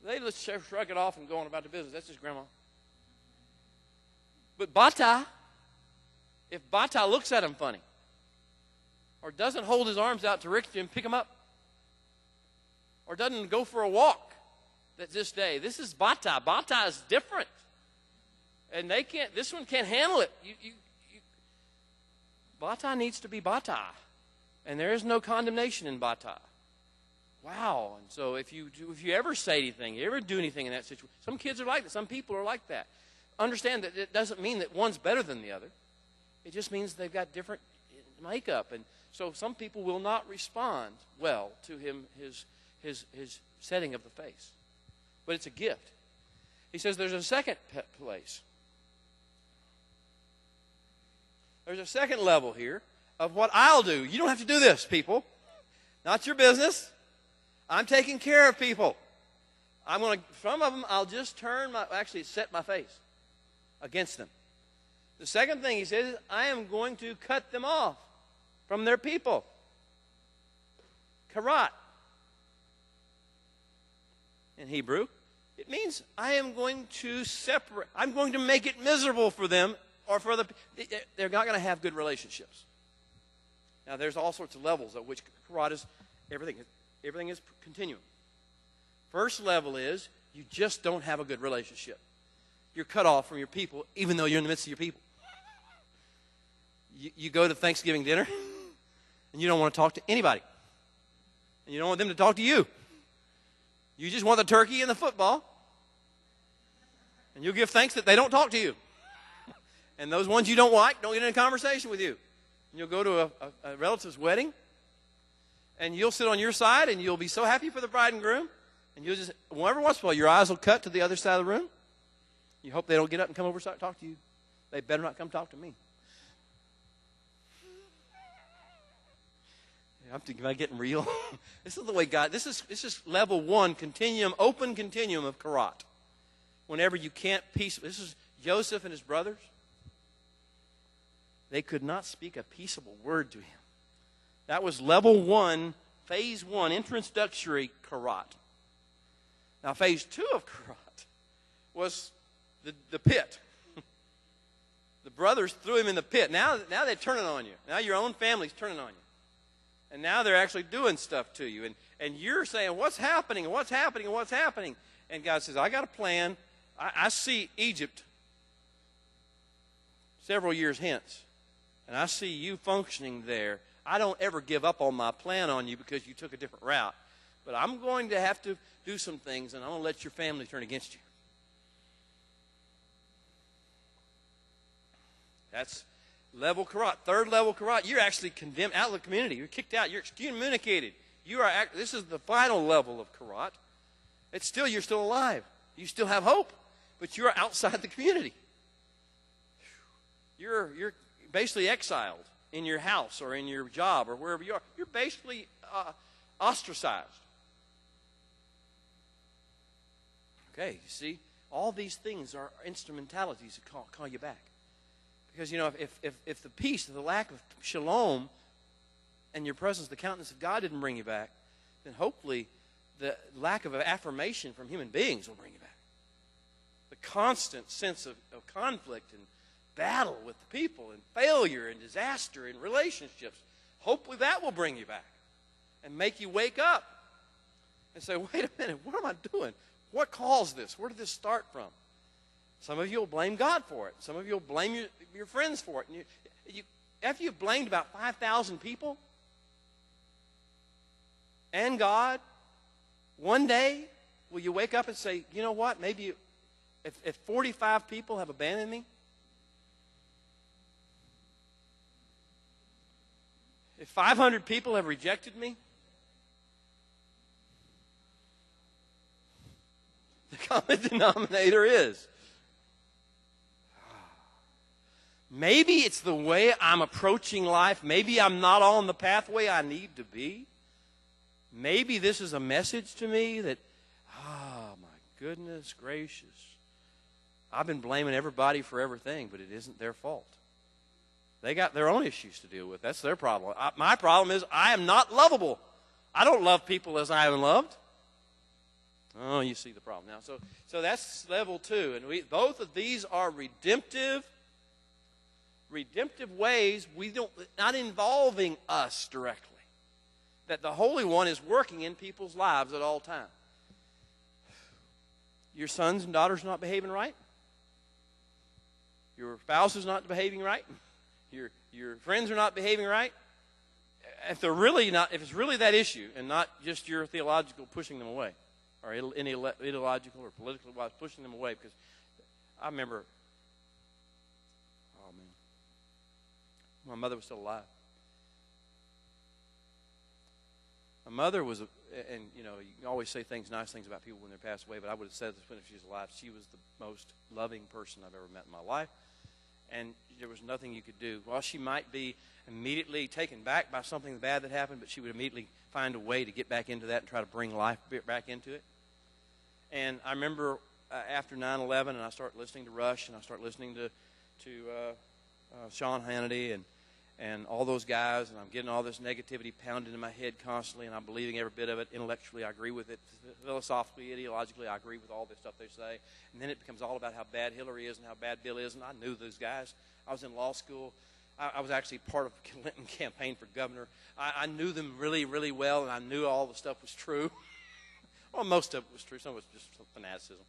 They just shrug it off and go on about their business. That's just grandma. But Bata, if Bata looks at him funny, or doesn't hold his arms out to Rick and pick him up, or doesn't go for a walk, that this day. This is Bata. Bata is different. And this one can't handle it. Bata needs to be Bata. And there is no condemnation in Bata. Wow. And so if you ever say anything, you ever do anything in that situation, some kids are like that. Some people are like that. Understand that it doesn't mean that one's better than the other. It just means they've got different makeup. And so some people will not respond well to his setting of the face. But it's a gift. He says there's a second place. There's a second level here of what I'll do. You don't have to do this, people. Not your business. I'm taking care of people. Some of them I'll just set my face against them. The second thing he says is, I am going to cut them off from their people. Karat. In Hebrew, it means I am going to separate. I'm going to make it miserable for them, or they're not going to have good relationships. Now, there's all sorts of levels at which karat is everything. Everything is continuum. First level is you just don't have a good relationship. You're cut off from your people, even though you're in the midst of your people. You go to Thanksgiving dinner, and you don't want to talk to anybody. And you don't want them to talk to you. You just want the turkey and the football. And you'll give thanks that they don't talk to you. And those ones you don't like don't get in a conversation with you. And you'll go to a relative's wedding, and you'll sit on your side, and you'll be so happy for the bride and groom. And you'll just, every once in a while, your eyes will cut to the other side of the room. You hope they don't get up and come over and start talk to you. They better not come talk to me. I'm thinking, am I getting real? This is the way God, this is level one, continuum, open continuum of karat. Whenever you can't this is Joseph and his brothers. They could not speak a peaceable word to him. That was level one, phase one, introductory karat. Now, phase two of karat was the pit. The brothers threw him in the pit. Now they're turning on you. Now your own family's turning on you. And now they're actually doing stuff to you. And you're saying, what's happening? What's happening? What's happening? And God says, I got a plan. I see Egypt several years hence. And I see you functioning there. I don't ever give up on my plan on you because you took a different route. But I'm going to have to do some things, and I'm going to let your family turn against you. That's level karat. Third level karat, you're actually condemned out of the community. You're kicked out. You're excommunicated. This is the final level of karat. You're still alive. You still have hope, but you're outside the community. You're basically exiled in your house or in your job or wherever you are. You're basically ostracized. Okay, you see, all these things are instrumentalities to call you back. Because, if the peace, the lack of shalom and your presence, the countenance of God didn't bring you back, then hopefully the lack of affirmation from human beings will bring you back. The constant sense of conflict and battle with the people and failure and disaster in relationships, hopefully that will bring you back and make you wake up and say, wait a minute, what am I doing? What caused this? Where did this start from? Some of you will blame God for it. Some of you will blame your friends for it. And after you've blamed about 5,000 people and God, one day will you wake up and say, you know what, maybe if 45 people have abandoned me, if 500 people have rejected me, the common denominator is, maybe it's the way I'm approaching life. Maybe I'm not on the pathway I need to be. Maybe this is a message to me that, my goodness gracious, I've been blaming everybody for everything, but it isn't their fault. They got their own issues to deal with. That's their problem. My problem is I am not lovable. I don't love people as I am loved. Oh, you see the problem now. So that's level two. And both of these are redemptive ways, not involving us directly. That the Holy One is working in people's lives at all times. Your sons and daughters are not behaving right. Your spouse is not behaving right. Your friends are not behaving right. If it's really that issue, and not just your theological pushing them away, or any ideological or political wise pushing them away, because I remember, My mother was still alive. My mother was, and you know, you can always say nice things about people when they're passed away, but I would have said this when she was alive. She was the most loving person I've ever met in my life, and there was nothing you could do. While she might be immediately taken back by something bad that happened, but she would immediately find a way to get back into that and try to bring life back into it. And I remember after 9/11, and I started listening to Rush, and I started listening to Sean Hannity and all those guys, and I'm getting all this negativity pounded in my head constantly, and I'm believing every bit of it. Intellectually, I agree with it. Philosophically, ideologically, I agree with all the stuff they say. And then it becomes all about how bad Hillary is and how bad Bill is, and I knew those guys. I was in law school. I was actually part of the Clinton campaign for governor. I knew them really, really well, and I knew all the stuff was true. Well, most of it was true. Some of it was just fanaticism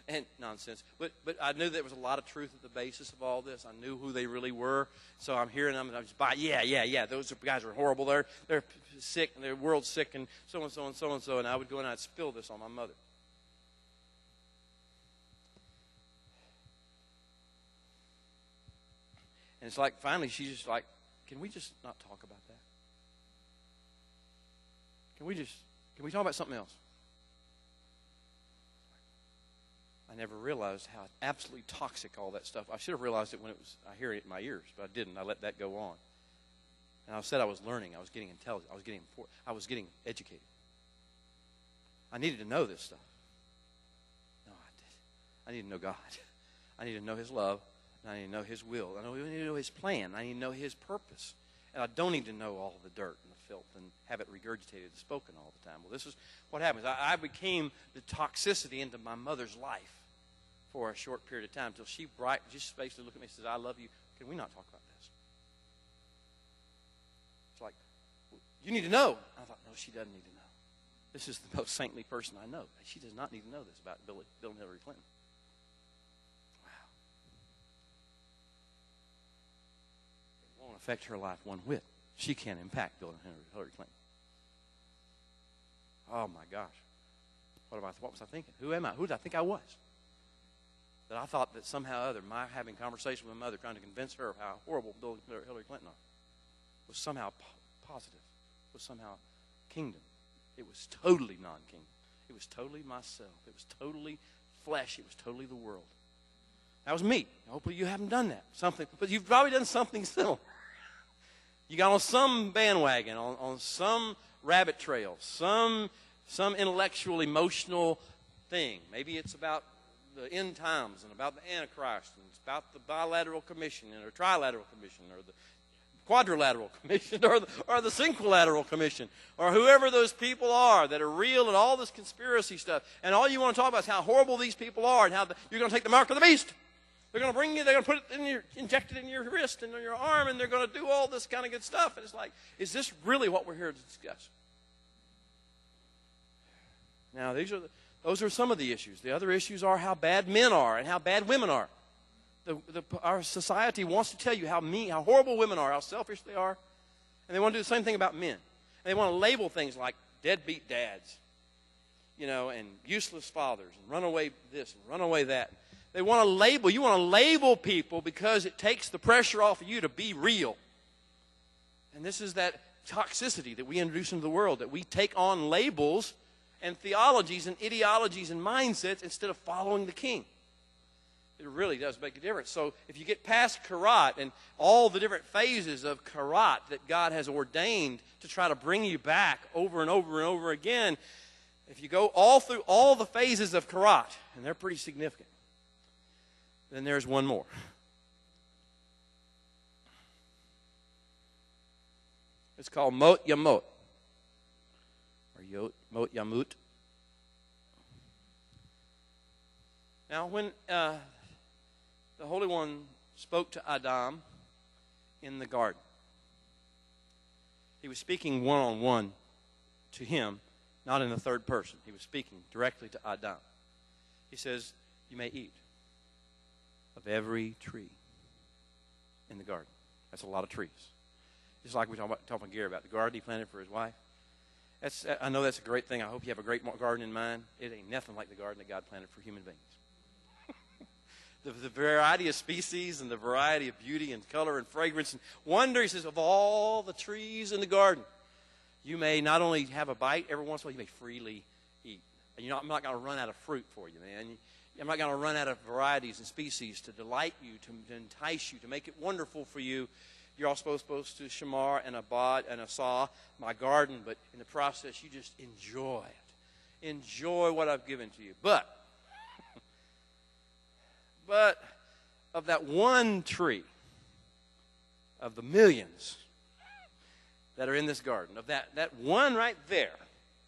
and nonsense. But I knew there was a lot of truth at the basis of all this. I knew who they really were. So I'm hearing them, and I'm just, yeah. Those guys are horrible. They're sick, and their world's sick, and so and so and so and so. And I would go and I'd spill this on my mother. And it's like finally she's just like, can we just not talk about that? Can we talk about something else? I never realized how absolutely toxic all that stuff. I should have realized it when I hear it in my ears, but I didn't. I let that go on. And I said I was learning. I was getting intelligent. I was getting educated. I needed to know this stuff. No, I did. I needed to know God. I needed to know His love. And I need to know His will. I need to know His plan. I need to know His purpose. And I don't need to know all the dirt and the filth and have it regurgitated and spoken all the time. Well, this is what happens. I became the toxicity into my mother's life for a short period of time until she just basically looked at me and said, I love you. Can we not talk about this? It's like, you need to know. I thought, no, she doesn't need to know. This is the most saintly person I know. She does not need to know this about Bill and Hillary Clinton. Won't affect her life one whit. She can't impact Bill and Hillary Clinton. Oh my gosh. What was I thinking? Who am I? Who did I think I was? That I thought that somehow or other, my having conversation with my mother, trying to convince her of how horrible Bill and Hillary Clinton are, was somehow positive, was somehow kingdom. It was totally non-kingdom. It was totally myself. It was totally flesh. It was totally the world. That was me. Hopefully you haven't done that. But you've probably done something similar. You got on some bandwagon, on some rabbit trail, some intellectual, emotional thing. Maybe it's about the end times and about the Antichrist, and it's about the bilateral commission or trilateral commission or the quadrilateral commission or the cinquilateral commission or whoever those people are that are real and all this conspiracy stuff. And all you want to talk about is how horrible these people are and how you're going to take the mark of the beast. They're going to bring you, they're going to put it inject it in your wrist and on your arm, and they're going to do all this kind of good stuff. And it's like, is this really what we're here to discuss? Now, those are some of the issues. The other issues are how bad men are and how bad women are. Our society wants to tell you how horrible women are, how selfish they are. And they want to do the same thing about men. And they want to label things like deadbeat dads, and useless fathers, and runaway this and runaway that. They want to label. You want to label people because it takes the pressure off of you to be real. And this is that toxicity that we introduce into the world, that we take on labels and theologies and ideologies and mindsets instead of following the King. It really does make a difference. So if you get past karat and all the different phases of karat that God has ordained to try to bring you back over and over and over again, if you go all through all the phases of karat, and they're pretty significant, then there's one more. It's called Mot Yamot, or Mot Yamut. Now, when the Holy One spoke to Adam in the garden, He was speaking one-on-one to him, not in the third person. He was speaking directly to Adam. He says, you may eat of every tree in the garden. That's a lot of trees. Just like we talked about Gary about the garden he planted for his wife. I know that's a great thing. I hope you have a great garden in mind. It ain't nothing like the garden that God planted for human beings. the variety of species and the variety of beauty and color and fragrance and wonder. He says, of all the trees in the garden, you may not only have a bite every once in a while, you may freely eat. And I'm not going to run out of fruit for you, man. I'm not going to run out of varieties and species to delight you, to entice you, to make it wonderful for you. You're also supposed to shamar and abad and asah my garden, but in the process, you just enjoy it. Enjoy what I've given to you. But of that one tree, of the millions that are in this garden, of that one right there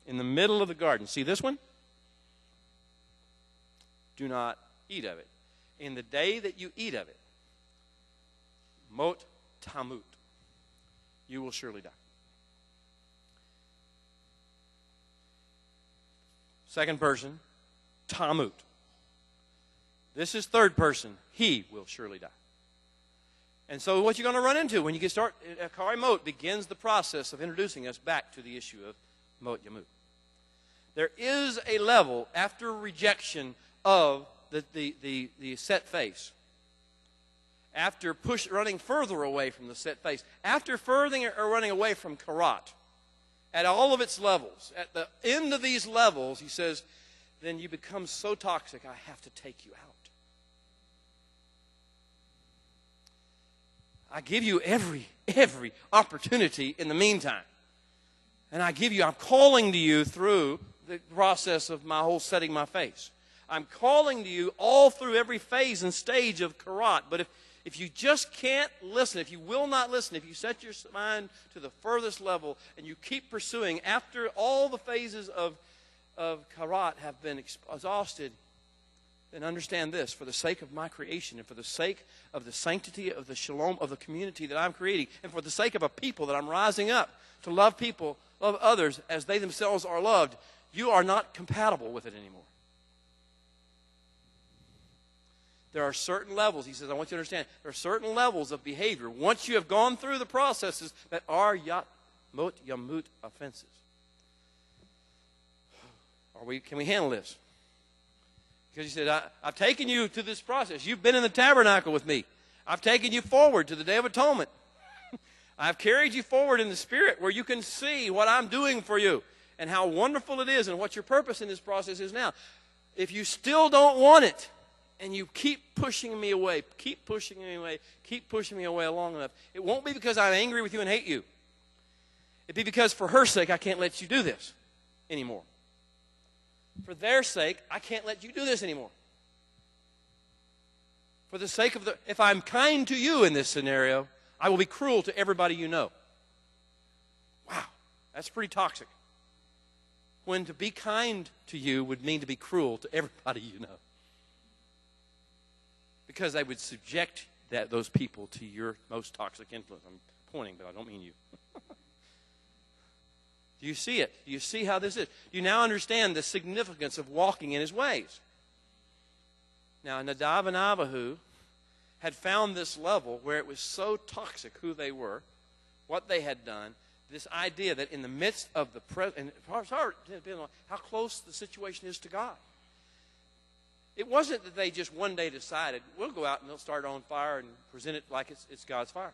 in the middle of the garden, see this one? Do not eat of it. In the day that you eat of it, Mot Tamut, you will surely die. Second person, Tamut. This is third person, he will surely die. And so what you're going to run into when you get started, Acharai Mot begins the process of introducing us back to the issue of Mot Yamut. There is a level after rejection of the set face, after running further away from the set face, after running away from karat, at all of its levels, at the end of these levels, he says, then you become so toxic, I have to take you out. I give you every opportunity in the meantime. And I'm calling to you through the process of my whole setting my face. I'm calling to you all through every phase and stage of karat. But if you just can't listen, if you will not listen, if you set your mind to the furthest level and you keep pursuing after all the phases of karat have been exhausted, then understand this, for the sake of my creation and for the sake of the sanctity of the shalom of the community that I'm creating and for the sake of a people that I'm rising up to love people, love others as they themselves are loved, you are not compatible with it anymore. There are certain levels, he says, I want you to understand, there are certain levels of behavior once you have gone through the processes that are Mot Yamut offenses. Can we handle this? Because he said, I've taken you to this process. You've been in the tabernacle with me. I've taken you forward to the Day of Atonement. I've carried you forward in the Spirit where you can see what I'm doing for you and how wonderful it is and what your purpose in this process is now. If you still don't want it and you keep pushing me away, keep pushing me away long enough, it won't be because I'm angry with you and hate you. It'd be because for her sake I can't let you do this anymore. For their sake, I can't let you do this anymore. For the sake of if I'm kind to you in this scenario, I will be cruel to everybody you know. Wow, that's pretty toxic. When to be kind to you would mean to be cruel to everybody you know. Because they would subject those people to your most toxic influence. I'm pointing, but I don't mean you. Do you see it? Do you see how this is? Do you now understand the significance of walking in his ways? Now, Nadab and Abihu had found this level where it was so toxic who they were, what they had done, this idea that in the midst of the present, and how close the situation is to God. It wasn't that they just one day decided, we'll go out and they'll start on fire and present it like it's God's fire.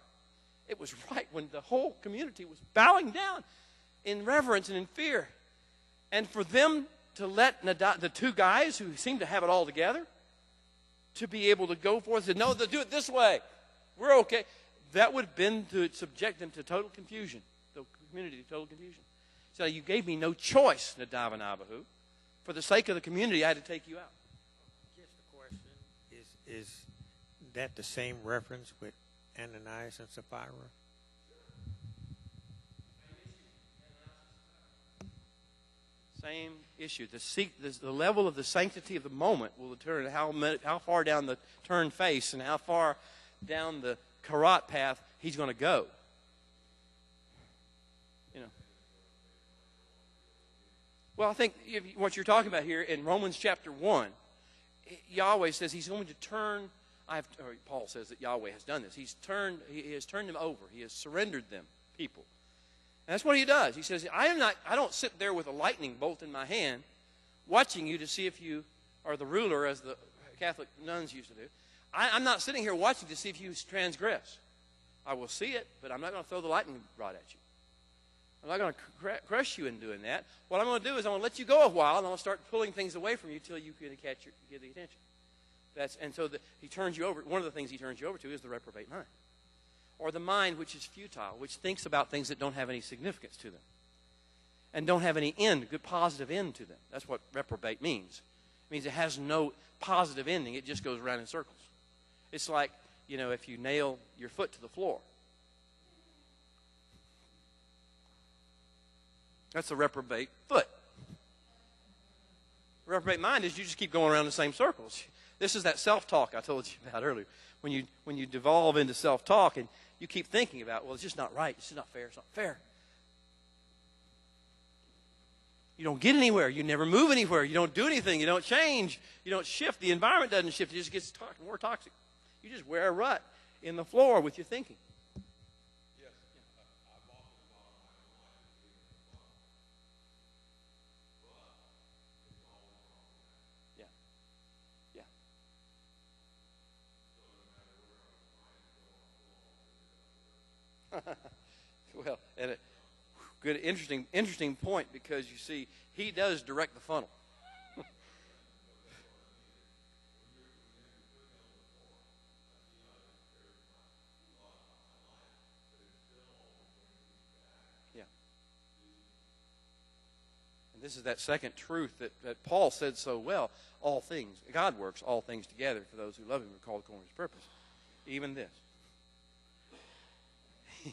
It was right when the whole community was bowing down in reverence and in fear. And for them to let the two guys who seemed to have it all together to be able to go forth and say, no, they'll do it this way. We're okay. That would have been to subject them to total confusion, the community to total confusion. So you gave me no choice, Nadab and Abihu. For the sake of the community, I had to take you out. Just a question. Is that the same reference with Ananias and Sapphira? Same issue. The level of the sanctity of the moment will determine how far down the turn face and how far down the karat path he's going to go. You know. Well, I think what you're talking about here in Romans chapter 1, Yahweh says he's going to turn. Paul says that Yahweh has done this. He has turned them over. He has surrendered them, people. And that's what he does. He says, I don't sit there with a lightning bolt in my hand watching you to see if you are the ruler, as the Catholic nuns used to do. I'm not sitting here watching to see if you transgress. I will see it, but I'm not going to throw the lightning rod at you. I'm not going to crush you in doing that. What I'm going to do is I'm going to let you go a while, and I'm going to start pulling things away from you till you can get the attention. He turns you over. One of the things he turns you over to is the reprobate mind, or the mind which is futile, which thinks about things that don't have any significance to them, and don't have any end, good positive end to them. That's what reprobate means. It means it has no positive ending. It just goes around in circles. It's like, if you nail your foot to the floor. That's a reprobate foot. Reprobate mind is you just keep going around the same circles. This is that self-talk I told you about earlier. When you devolve into self-talk and you keep thinking about, well, it's just not right. It's just not fair. It's not fair. You don't get anywhere. You never move anywhere. You don't do anything. You don't change. You don't shift. The environment doesn't shift. It just gets more toxic. You just wear a rut in the floor with your thinking. Yes. I've often thought of my own life as being in the funnel. But it's always wrong. Yeah. Yeah. So no matter where I'm trying to go, Well, and good, interesting point, because you see, he does direct the funnel. Yeah. And this is that second truth that Paul said so well. All things, God works all things together for those who love him and are called according to his purpose. Even this.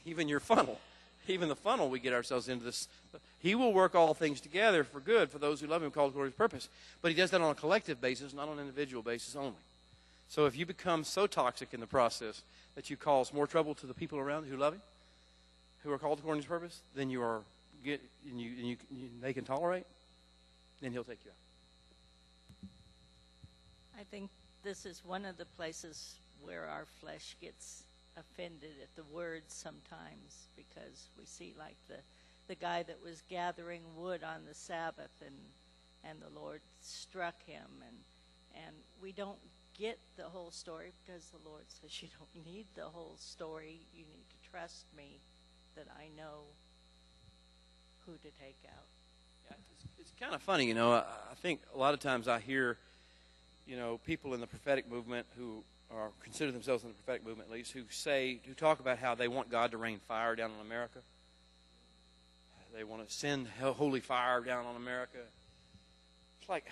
Even your funnel. Even the funnel, we get ourselves into this. He will work all things together for good for those who love him, called according to his purpose. But he does that on a collective basis, not on an individual basis only. So if you become so toxic in the process that you cause more trouble to the people around who love him, who are called according to his purpose, than they can tolerate, then he'll take you out. I think this is one of the places where our flesh gets offended at the words sometimes, because we see like the guy that was gathering wood on the Sabbath and the Lord struck him, and we don't get the whole story, because the Lord says you don't need the whole story. You need to trust me that I know who to take out. Yeah, it's kind of funny, I think a lot of times I hear, people in the prophetic movement who or consider themselves in the prophetic movement at least, who talk about how they want God to rain fire down on America. They want to send holy fire down on America. It's like,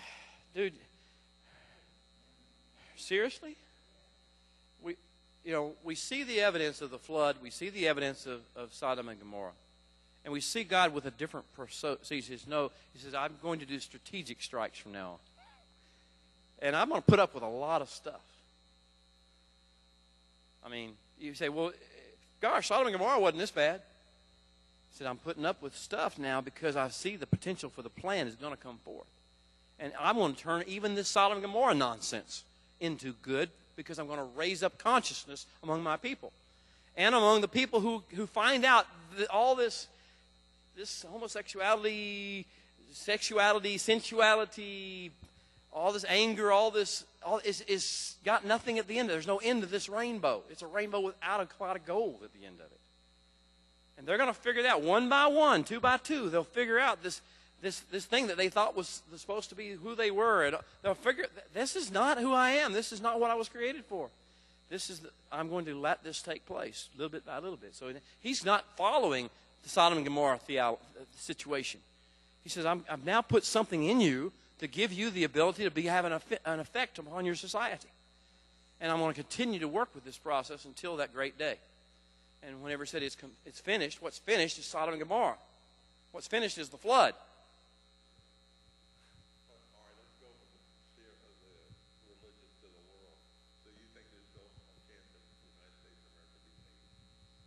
dude, seriously? We see the evidence of the flood. We see the evidence of Sodom and Gomorrah. And we see God with a different he says, no, he says, I'm going to do strategic strikes from now on. And I'm going to put up with a lot of stuff. I mean, you say, well, gosh, Sodom and Gomorrah wasn't this bad. He said, I'm putting up with stuff now because I see the potential for the plan is going to come forth. And I'm going to turn even this Sodom and Gomorrah nonsense into good, because I'm going to raise up consciousness among my people. And among the people who find out that all this homosexuality, sexuality, sensuality, all this anger, all is got nothing at the end of it. There's no end to this rainbow. It's a rainbow without a cloud of gold at the end of it. And they're going to figure it out one by one, two by two. They'll figure out this thing that they thought was supposed to be who they were. And they'll figure, this is not who I am. This is not what I was created for. I'm going to let this take place little bit by little bit. So he's not following the Sodom and Gomorrah situation. He says, I've now put something in you to give you the ability to have an effect upon your society. And I'm going to continue to work with this process until that great day. And whenever he said it's finished, what's finished is Sodom and Gomorrah. What's finished is the flood. All right, let's go from the sphere of the religious to the world. So you think there's still a chance that the United States of America be saved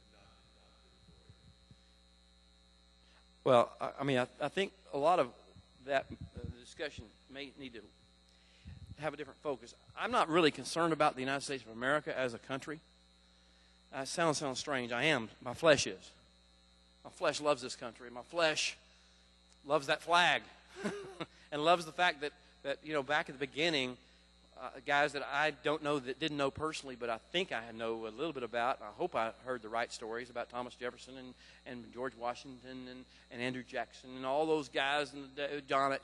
and not destroyed? Well, I think a lot of that discussion may need to have a different focus. I'm not really concerned about the United States of America as a country. It sounds strange. I am. My flesh is. My flesh loves this country. My flesh loves that flag and loves the fact that back at the beginning, guys that I don't know, that didn't know personally, but I think I know a little bit about. I hope I heard the right stories about Thomas Jefferson and George Washington and Andrew Jackson and all those guys, and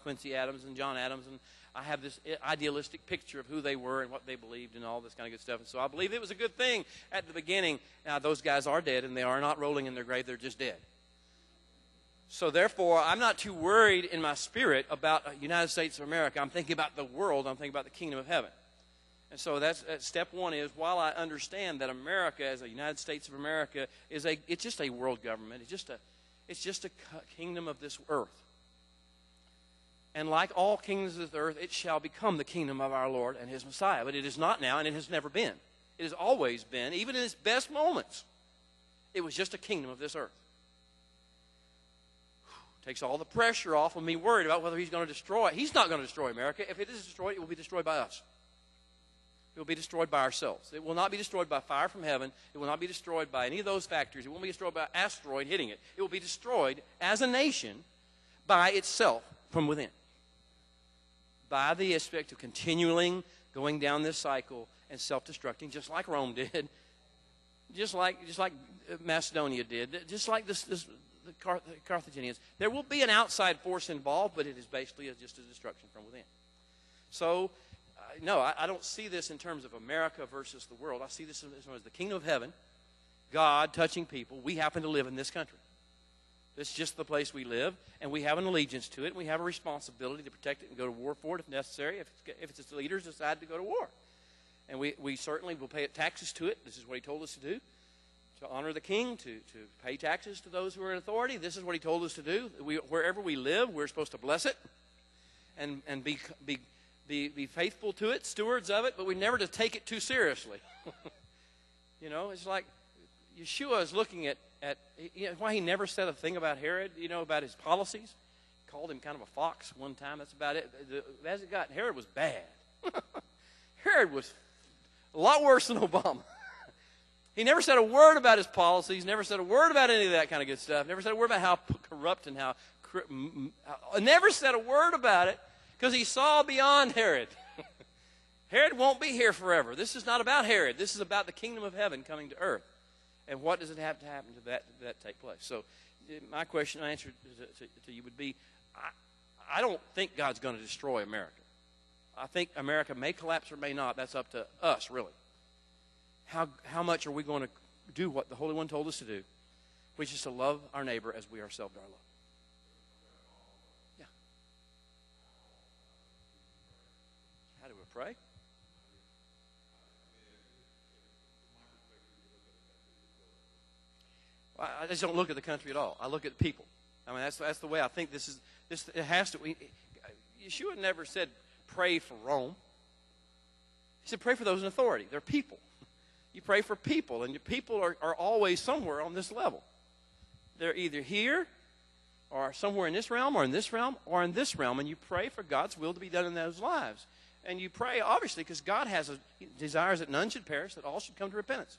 Quincy Adams and John Adams. And I have this idealistic picture of who they were and what they believed and all this kind of good stuff. And so I believe it was a good thing at the beginning. Now, those guys are dead, and they are not rolling in their grave. They're just dead. So therefore, I'm not too worried in my spirit about the United States of America. I'm thinking about the world. I'm thinking about the kingdom of heaven. And so that's step one is, while I understand that America, as a United States of America, it's just a world government. It's just a kingdom of this earth. And like all kingdoms of the earth, it shall become the kingdom of our Lord and his Messiah. But it is not now, and it has never been. It has always been, even in its best moments. It was just a kingdom of this earth. Takes all the pressure off of me worried about whether he's going to destroy it. He's not going to destroy America. If it is destroyed, it will be destroyed by us. It will be destroyed by ourselves. It will not be destroyed by fire from heaven. It will not be destroyed by any of those factors. It won't be destroyed by an asteroid hitting it. It will be destroyed as a nation by itself from within. By the aspect of continuing going down this cycle and self-destructing, just like Rome did, just like Macedonia did, just like the Carthaginians. There will be an outside force involved, but it is basically just a destruction from within. So, no, I don't see this in terms of America versus the world. I see this as the kingdom of heaven, God touching people. We happen to live in this country. It's just the place we live, and we have an allegiance to it, and we have a responsibility to protect it and go to war for it if necessary, if its leaders decide to go to war. And we certainly will pay taxes to it. This is what he told us to do. To honor the king, to pay taxes to those who are in authority. This is what he told us to do. Wherever we live, we're supposed to bless it and be faithful to it, stewards of it, but we never to take it too seriously. You know, it's like Yeshua is looking at why he never said a thing about Herod, about his policies. Called him kind of a fox one time. That's about it. As it got, Herod was bad. Herod was a lot worse than Obama. He never said a word about his policies, never said a word about any of that kind of good stuff, never said a word about how corrupt and never said a word about it because he saw beyond Herod. Herod won't be here forever. This is not about Herod. This is about the kingdom of heaven coming to earth. And what does it have to happen to that take place? So my answer to you would be, I don't think God's going to destroy America. I think America may collapse or may not. That's up to us, really. How much are we going to do what the Holy One told us to do, which is to love our neighbor as we ourselves are loved? Yeah. How do we pray? Well, I just don't look at the country at all. I look at the people. I mean, that's the way I think this. It has to. Yeshua never said pray for Rome. He said pray for those in authority. They're people. You pray for people, and your people are always somewhere on this level. They're either here or somewhere in this realm or in this realm or in this realm, and you pray for God's will to be done in those lives. And you pray, obviously, because God desires that none should perish, that all should come to repentance.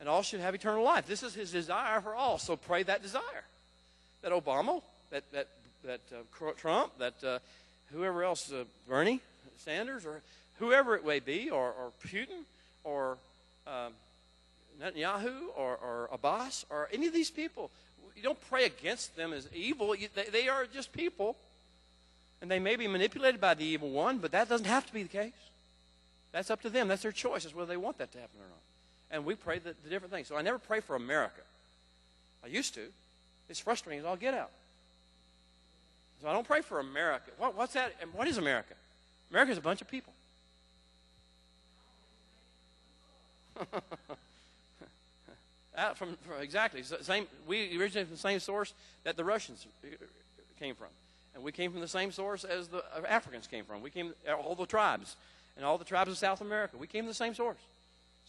And all should have eternal life. This is his desire for all, so pray that desire. That Obama, that Trump, that whoever else, Bernie Sanders, or whoever it may be, or Putin, or Netanyahu or Abbas or any of these people. You don't pray against them as evil. They are just people. And they may be manipulated by the evil one, but that doesn't have to be the case. That's up to them. That's their choice. It's whether they want that to happen or not. And we pray the different things. So I never pray for America. I used to. It's frustrating as all get out. So I don't pray for America. What's that? What is America? America is a bunch of people. Exactly. We originated from the same source that the Russians came from. And we came from the same source as the Africans came from. All the tribes, and all the tribes of South America. We came from the same source.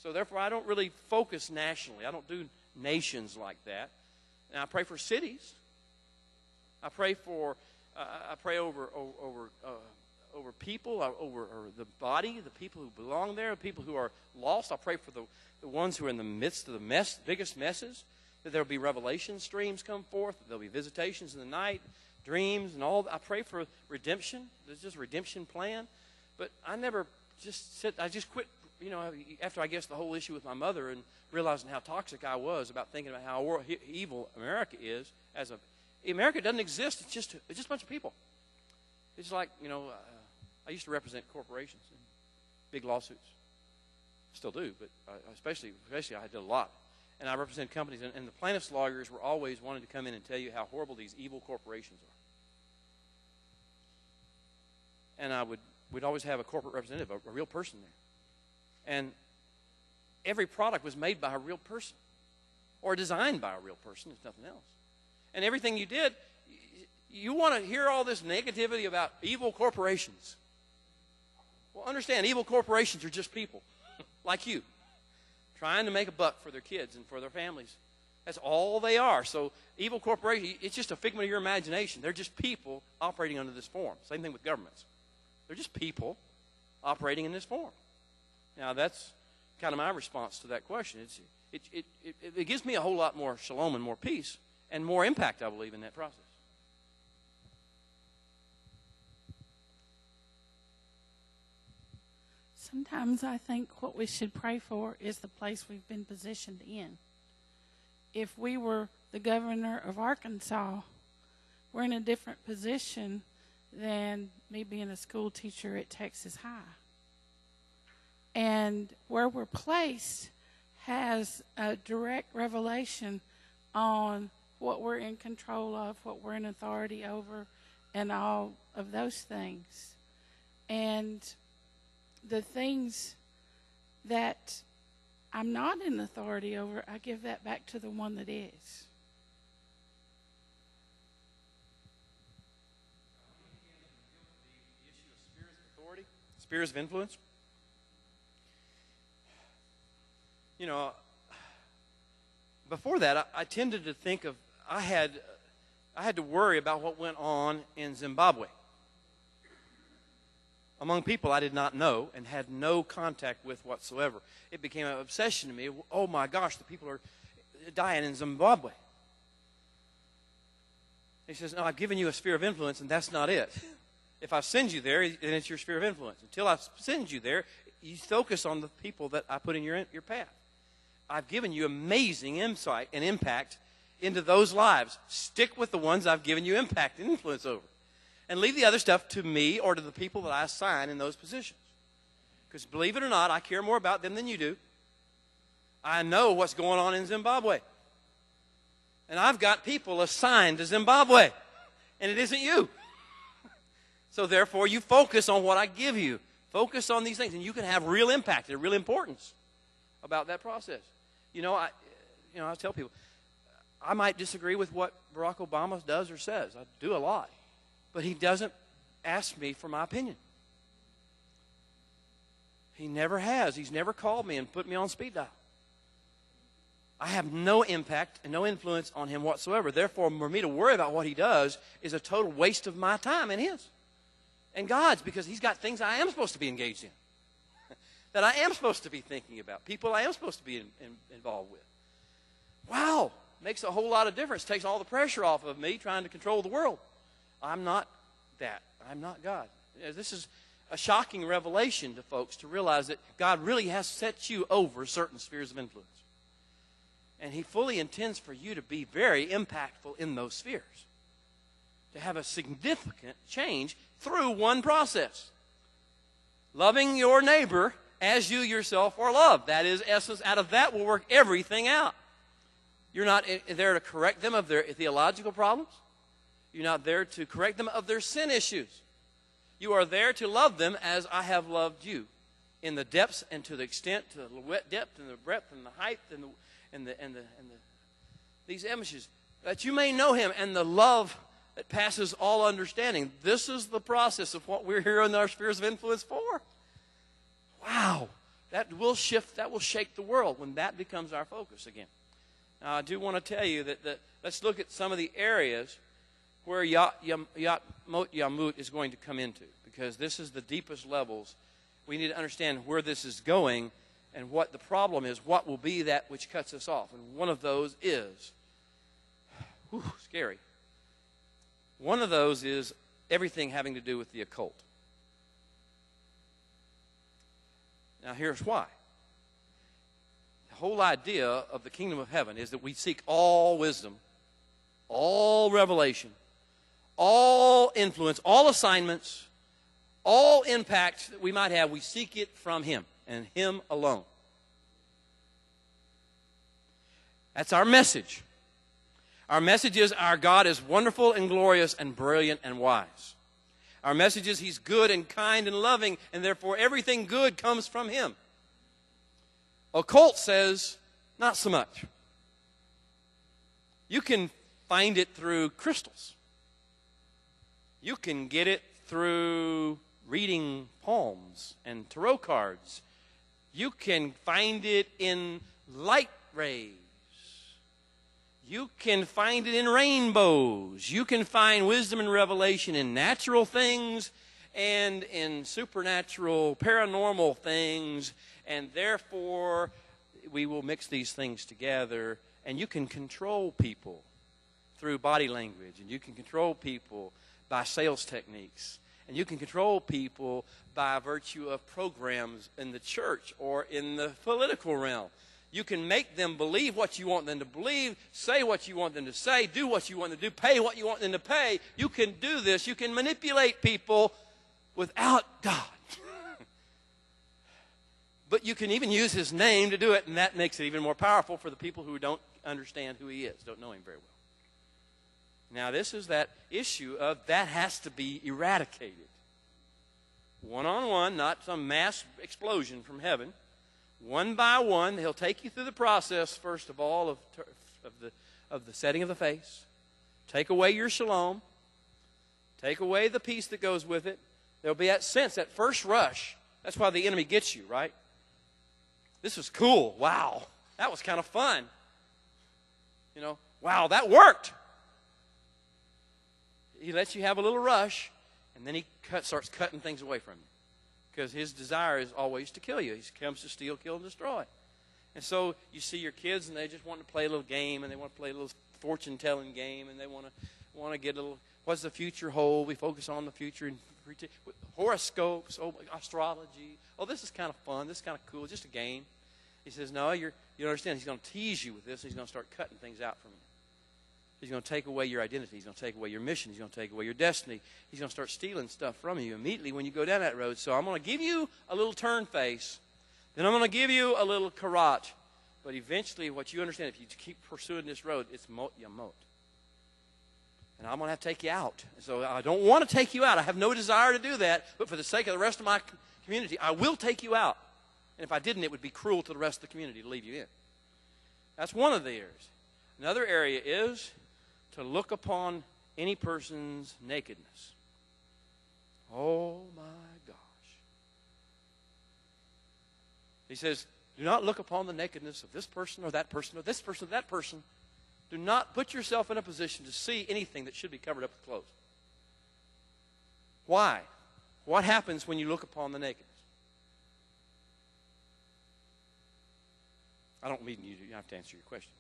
So therefore, I don't really focus nationally. I don't do nations like that. And I pray for cities. I pray over people, over the body, the people who belong there, the people who are lost. I pray for the ones who are in the midst of the biggest messes, that there will be revelation streams come forth, that there will be visitations in the night, dreams, and all. I pray for redemption. There's just a redemption plan. But I never I just quit, after I guess the whole issue with my mother and realizing how toxic I was about thinking about how evil America is. America doesn't exist. It's just a bunch of people. It's like, I used to represent corporations in big lawsuits. Still do, but especially I did a lot. And I represent companies, and the plaintiffs' lawyers were always wanting to come in and tell you how horrible these evil corporations are. And we'd always have a corporate representative, a real person there. And every product was made by a real person or designed by a real person, if nothing else. And everything you did, you want to hear all this negativity about evil corporations. Well, understand, evil corporations are just people like you trying to make a buck for their kids and for their families. That's all they are. So evil corporations, it's just a figment of your imagination. They're just people operating under this form. Same thing with governments. They're just people operating in this form. Now, that's kind of my response to that question. It gives me a whole lot more shalom and more peace and more impact, I believe, in that process. Sometimes I think what we should pray for is the place we've been positioned in. If we were the governor of Arkansas, we're in a different position than me being a school teacher at Texas High. And where we're placed has a direct revelation on what we're in control of, what we're in authority over, and all of those things. And the things that I'm not in authority over, I give that back to the one that is. The issue of spheres of authority, spheres of influence. Before that, I tended to think of, I had to worry about what went on in Zimbabwe among people I did not know and had no contact with whatsoever. It became an obsession to me. Oh my gosh, the people are dying in Zimbabwe. He says, no, I've given you a sphere of influence, and that's not it. If I send you there, then it's your sphere of influence. Until I send you there, you focus on the people that I put in your path. I've given you amazing insight and impact into those lives. Stick with the ones I've given you impact and influence over. And leave the other stuff to me or to the people that I assign in those positions. Because believe it or not, I care more about them than you do. I know what's going on in Zimbabwe. And I've got people assigned to Zimbabwe. And it isn't you. So therefore, you focus on what I give you. Focus on these things. And you can have real impact and real importance about that process. I tell people, I might disagree with what Barack Obama does or says. I do a lot. But he doesn't ask me for my opinion. He never has. He's never called me and put me on speed dial. I have no impact and no influence on him whatsoever. Therefore, for me to worry about what he does is a total waste of my time and his. And God's, because he's got things I am supposed to be engaged in. That I am supposed to be thinking about. People I am supposed to be involved with. Wow. Makes a whole lot of difference. Takes all the pressure off of me trying to control the world. I'm not that. I'm not God. This is a shocking revelation to folks to realize that God really has set you over certain spheres of influence. And he fully intends for you to be very impactful in those spheres. To have a significant change through one process. Loving your neighbor as you yourself are loved. That is essence. Out of that will work everything out. You're not there to correct them of their theological problems. You're not there to correct them of their sin issues. You are there to love them as I have loved you. In the depths and to the extent, to the depth and the breadth and the height and these images. That you may know him and the love that passes all understanding. This is the process of what we're here in our spheres of influence for. Wow. That will shift, that will shake the world when that becomes our focus again. Now, I do want to tell you that let's look at some of the areas where Mot is going to come into, because this is the deepest levels. We need to understand where this is going and what the problem is, what will be that which cuts us off. And one of those is, scary. One of those is everything having to do with the occult. Now, here's why. The whole idea of the kingdom of heaven is that we seek all wisdom, all revelation, all influence, all assignments, all impact that we might have. We seek it from Him and Him alone. That's our message. Our message is our God is wonderful and glorious and brilliant and wise. Our message is He's good and kind and loving, and therefore everything good comes from Him. Occult says, not so much. You can find it through crystals. You can get it through reading palms and tarot cards. You can find it in light rays. You can find it in rainbows. You can find wisdom and revelation in natural things and in supernatural, paranormal things. And therefore, we will mix these things together. And you can control people through body language. And you can control people by sales techniques. And you can control people by virtue of programs in the church or in the political realm. You can make them believe what you want them to believe, say what you want them to say, do what you want them to do, pay what you want them to pay. You can do this. You can manipulate people without God. But you can even use His name to do it, and that makes it even more powerful for the people who don't understand who He is, don't know Him very well. Now, this is that issue of that has to be eradicated. One-on-one, not some mass explosion from heaven. One by one, He'll take you through the process, first of all, of the setting of the face. Take away your shalom. Take away the peace that goes with it. There'll be that sense, that first rush. That's why the enemy gets you, right? This was cool. Wow. That was kind of fun. You know, wow, that worked. He lets you have a little rush, and then He starts cutting things away from you. Because His desire is always to kill you. He comes to steal, kill, and destroy. And so you see your kids, and they just want to play a little game, and they want to play a little fortune-telling game, and they want to get a little, what's the future hold? We focus on the future and horoscopes, astrology. Oh, this is kind of fun. This is kind of cool. Just a game. He says, no, you don't understand. He's going to tease you with this. He's going to start cutting things out from you. He's going to take away your identity. He's going to take away your mission. He's going to take away your destiny. He's going to start stealing stuff from you immediately when you go down that road. So I'm going to give you a little turn face. Then I'm going to give you a little karat. But eventually, what you understand, if you keep pursuing this road, it's mot yamot. And I'm going to have to take you out. So I don't want to take you out. I have no desire to do that. But for the sake of the rest of my community, I will take you out. And if I didn't, it would be cruel to the rest of the community to leave you in. That's one of the areas. Another area is to look upon any person's nakedness. Oh, my gosh. He says, do not look upon the nakedness of this person or that person or this person or that person. Do not put yourself in a position to see anything that should be covered up with clothes. Why? What happens when you look upon the nakedness? I don't mean you have to answer your question.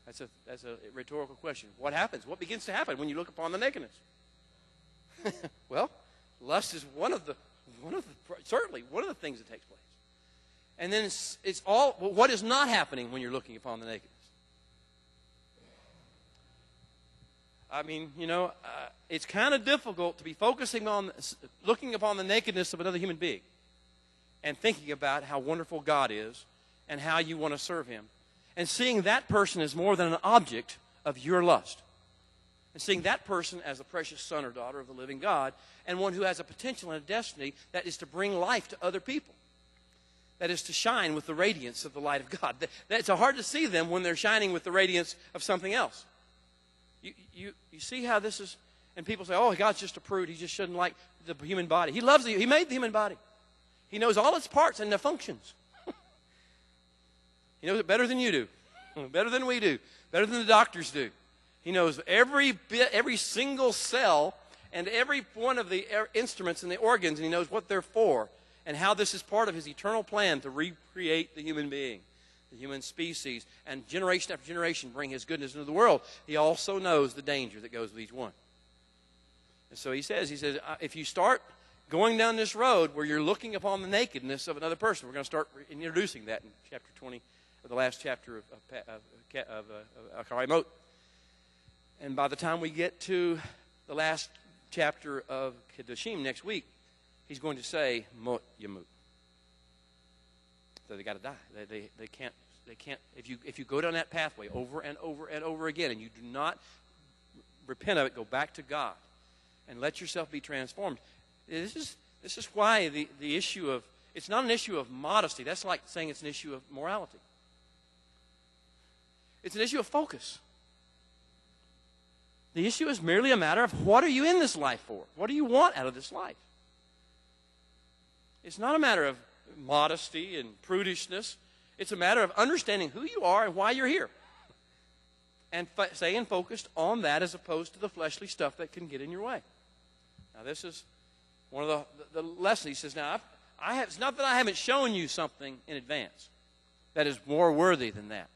That's a rhetorical question. What happens? What begins to happen when you look upon the nakedness? Well, lust is certainly one of the things that takes place. And then it's all, well, what is not happening when you're looking upon the nakedness? I mean, it's kind of difficult to be focusing on looking upon the nakedness of another human being and thinking about how wonderful God is and how you want to serve Him. And seeing that person as more than an object of your lust. And seeing that person as a precious son or daughter of the living God and one who has a potential and a destiny that is to bring life to other people. That is to shine with the radiance of the light of God. It's hard to see them when they're shining with the radiance of something else. You see how this is? And people say, oh, God's just a prude. He just shouldn't like the human body. He loves He made the human body. He knows all its parts and their functions. He knows it better than you do, better than we do, better than the doctors do. He knows every bit, every single cell, and every one of the instruments and the organs, and He knows what they're for and how this is part of His eternal plan to recreate the human being, the human species, and generation after generation bring His goodness into the world. He also knows the danger that goes with each one. And so He says, if you start going down this road where you're looking upon the nakedness of another person. We're going to start introducing that in chapter 20, of the last chapter of Acharai Mot. And by the time we get to the last chapter of Kedoshim next week, he's going to say, Mot Yamut. So they got to die. They can't. If you go down that pathway over and over and over again, and you do not repent of it, go back to God, and let yourself be transformed. This is why the issue of, it's not an issue of modesty. That's like saying it's an issue of morality. It's an issue of focus. The issue is merely a matter of what are you in this life for? What do you want out of this life? It's not a matter of modesty and prudishness. It's a matter of understanding who you are and why you're here. And staying focused on that as opposed to the fleshly stuff that can get in your way. Now, this is one of the lessons. He says, now, it's not that I haven't shown you something in advance that is more worthy than that.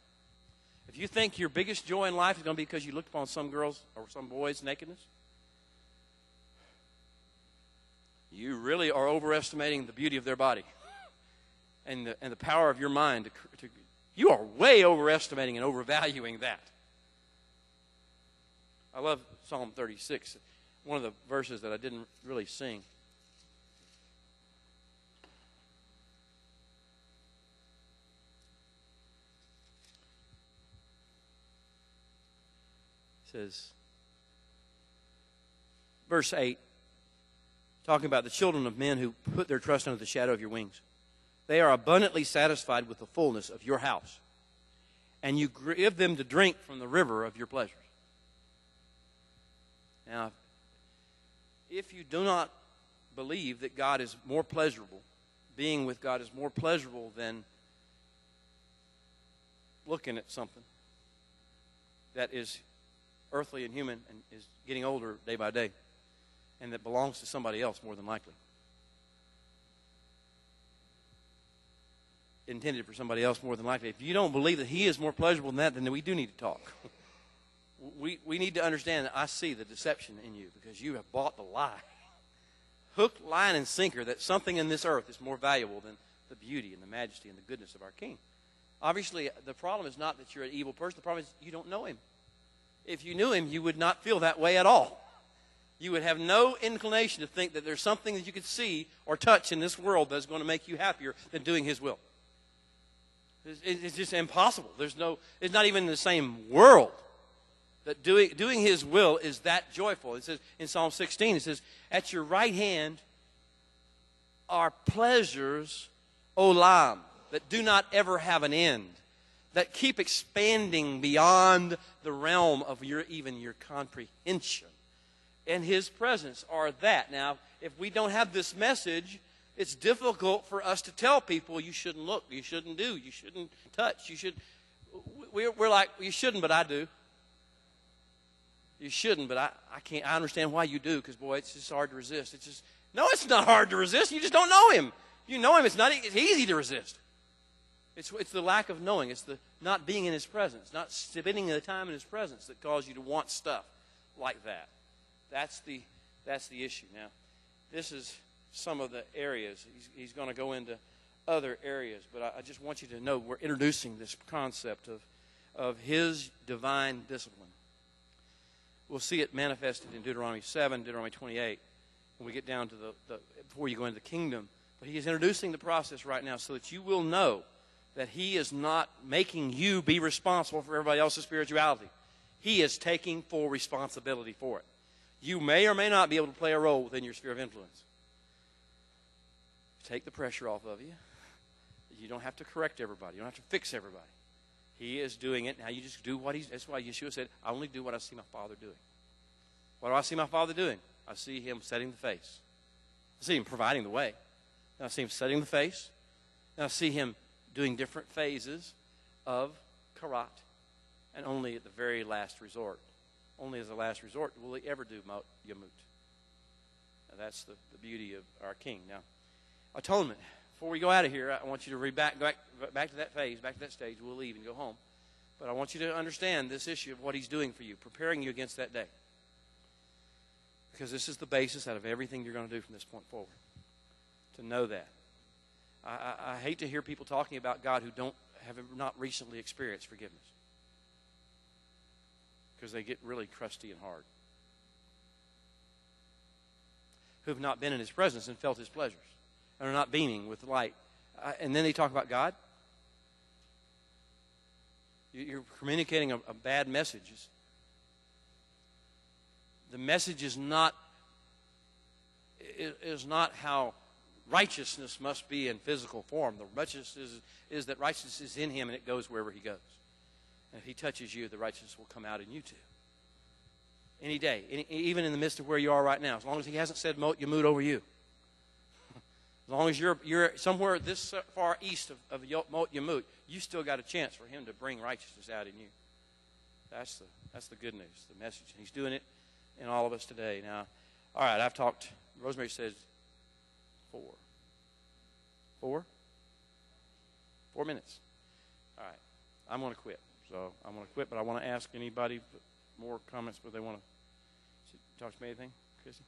If you think your biggest joy in life is going to be because you looked upon some girls or some boys' nakedness, you really are overestimating the beauty of their body and the power of your mind. You are way overestimating and overvaluing that. I love Psalm 36, one of the verses that I didn't really sing. It says, verse 8, talking about the children of men who put their trust under the shadow of your wings. They are abundantly satisfied with the fullness of your house, and you give them to drink from the river of your pleasures. Now, if you do not believe that God is more pleasurable, being with God is more pleasurable than looking at something that is earthly and human and is getting older day by day and that belongs to somebody else more than likely, intended for somebody else more than likely. If you don't believe that he is more pleasurable than that, then we do need to talk. We need to understand that I see the deception in you because you have bought the lie. Hook, line, and sinker that something in this earth is more valuable than the beauty and the majesty and the goodness of our King. Obviously, the problem is not that you're an evil person. The problem is you don't know him. If you knew him, you would not feel that way at all. You would have no inclination to think that there's something that you could see or touch in this world that's going to make you happier than doing his will. It's just impossible. It's not even in the same world. That doing his will is that joyful. It says in Psalm 16, it says, at your right hand are pleasures, olam, that do not ever have an end, that keep expanding beyond the realm of even your comprehension. And his presence are that. Now, if we don't have this message, it's difficult for us to tell people you shouldn't look, you shouldn't do, you shouldn't touch, we're like, you shouldn't, but I do. You shouldn't, but I can't. I understand why you do, because, boy, it's just hard to resist. No, it's not hard to resist. You just don't know him. You know him. It's easy to resist. It's the lack of knowing. It's the not being in his presence, not spending the time in his presence that causes you to want stuff like that. That's the issue. Now, this is some of the areas. He's going to go into other areas, but I just want you to know we're introducing this concept of his divine discipline. We'll see it manifested in Deuteronomy 7, Deuteronomy 28, when we get down to before you go into the kingdom. But he is introducing the process right now so that you will know that he is not making you be responsible for everybody else's spirituality. He is taking full responsibility for it. You may or may not be able to play a role within your sphere of influence. Take the pressure off of you. You don't have to correct everybody. You don't have to fix everybody. He is doing it. Now you just do that's why Yeshua said, I only do what I see my Father doing. What do I see my Father doing? I see him setting the face. I see him providing the way. And I see him setting the face. And I see him doing different phases of karat. And only at the very last resort, only as a last resort, will he ever do Mot Yamut. Now that's the beauty of our King. Now, atonement. Before we go out of here, I want you to read back to that phase, back to that stage. We'll leave and go home. But I want you to understand this issue of what he's doing for you, preparing you against that day. Because this is the basis out of everything you're going to do from this point forward. to know that. I hate to hear people talking about God who have not recently experienced forgiveness, because they get really crusty and hard. Who have not been in His presence and felt His pleasures, and are not beaming with light. And then they talk about God. You're communicating a bad message. The message is not how righteousness must be in physical form. The righteousness is that righteousness is in Him, and it goes wherever He goes. And if He touches you, the righteousness will come out in you too. Any day, even in the midst of where you are right now, as long as He hasn't said Mot over you. As long as you're somewhere this far east of Mot, you still got a chance for Him to bring righteousness out in you. That's the good news, the message. And He's doing it in all of us today. Now, all right, I've talked. Rosemary says 4. 4? 4 minutes. All right, I'm going to quit. So I'm going to quit, but I want to ask anybody more comments, but they want to talk to me anything? Chrissy?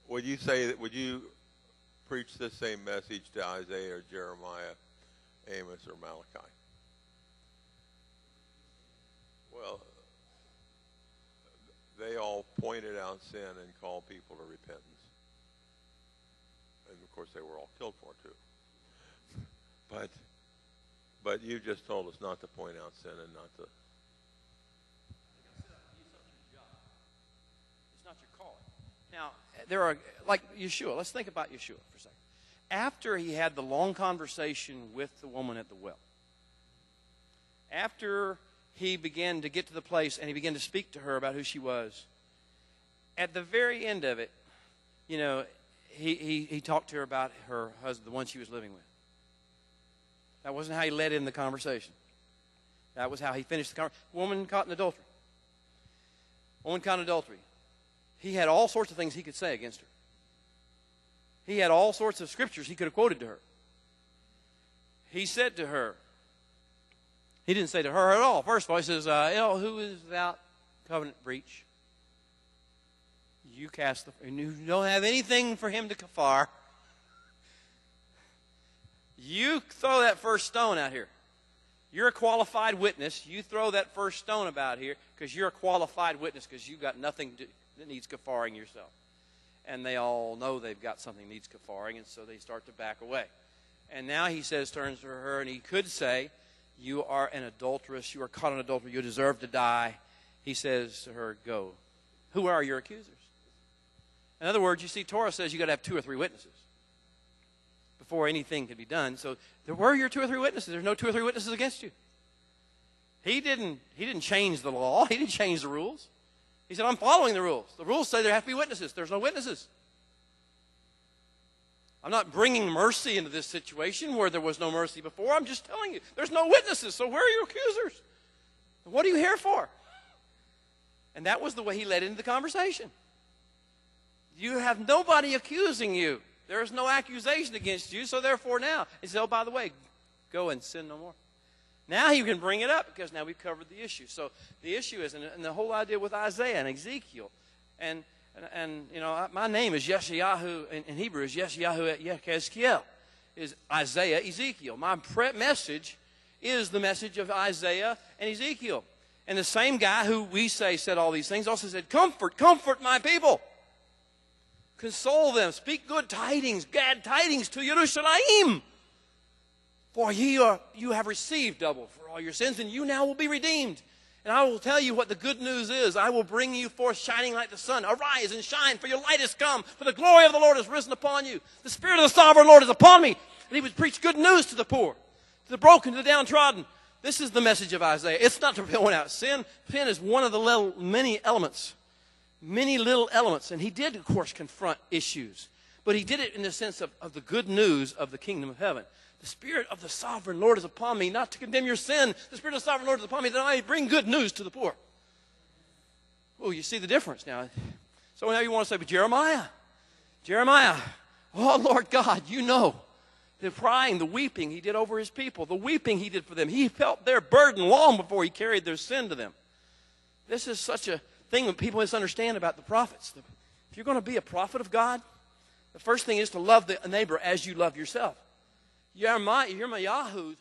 Would you say that? Would you preach the same message to Isaiah or Jeremiah, Amos or Malachi? Well, they all pointed out sin and called people to repentance, and of course they were all killed for it too. But you just told us not to point out sin and not to. It's not your calling. Now, there are, like Yeshua, let's think about Yeshua for a second. After he had the long conversation with the woman at the well, after he began to get to the place and he began to speak to her about who she was, at the very end of it, you know, he talked to her about her husband, the one she was living with. That wasn't how he led in the conversation. That was how he finished the conversation. Woman caught in adultery. Woman caught in adultery. He had all sorts of things he could say against her. He had all sorts of scriptures he could have quoted to her. He said to her, he didn't say to her at all. First of all, he says, who is without covenant breach? You cast and you don't have anything for him to kafar. You throw that first stone out here. You're a qualified witness. You throw that first stone about here because you're a qualified witness because you've got nothing that needs kafaring yourself. And they all know they've got something that needs kafaring, and so they start to back away. And now he turns to her, and he could say, you are an adulteress. You are caught in adultery. You deserve to die. He says to her, go. Who are your accusers? In other words, you see, Torah says you've got to have 2 or 3 witnesses before anything can be done. So there were your 2 or 3 witnesses. There's no 2 or 3 witnesses against you. He didn't change the law. He didn't change the rules. He said, I'm following the rules. The rules say there have to be witnesses. There's no witnesses. I'm not bringing mercy into this situation where there was no mercy before. I'm just telling you, there's no witnesses. So where are your accusers? What are you here for? And that was the way he led into the conversation. You have nobody accusing you. There is no accusation against you, so therefore now. He said, oh, by the way, go and sin no more. Now he can bring it up because now we've covered the issue. So the issue is, and the whole idea with Isaiah and Ezekiel, and you know, my name is Yeshayahu, in Hebrew is Yeshayahu Yechezkiel, is Isaiah, Ezekiel. My message is the message of Isaiah and Ezekiel. And the same guy who we say said all these things also said, comfort my people. Console them. Speak good tidings, glad tidings to Yerushalayim. For you have received double for all your sins, and you now will be redeemed. And I will tell you what the good news is. I will bring you forth shining like the sun. Arise and shine, for your light is come, for the glory of the Lord has risen upon you. The Spirit of the sovereign Lord is upon me. And he would preach good news to the poor, to the broken, to the downtrodden. This is the message of Isaiah. It's not to point out sin. Sin is one of the many elements. Many little elements. And he did, of course, confront issues. But he did it in the sense of the good news of the kingdom of heaven. The Spirit of the sovereign Lord is upon me, not to condemn your sin. The Spirit of the sovereign Lord is upon me, that I may bring good news to the poor. Oh, you see the difference now. So now you want to say, but Jeremiah, oh, Lord God, you know the crying, the weeping he did over his people, the weeping he did for them. He felt their burden long before he carried their sin to them. This is such a thing that people misunderstand about the prophets. If you're going to be a prophet of God, the first thing is to love the neighbor as you love yourself. Yirmiyahu's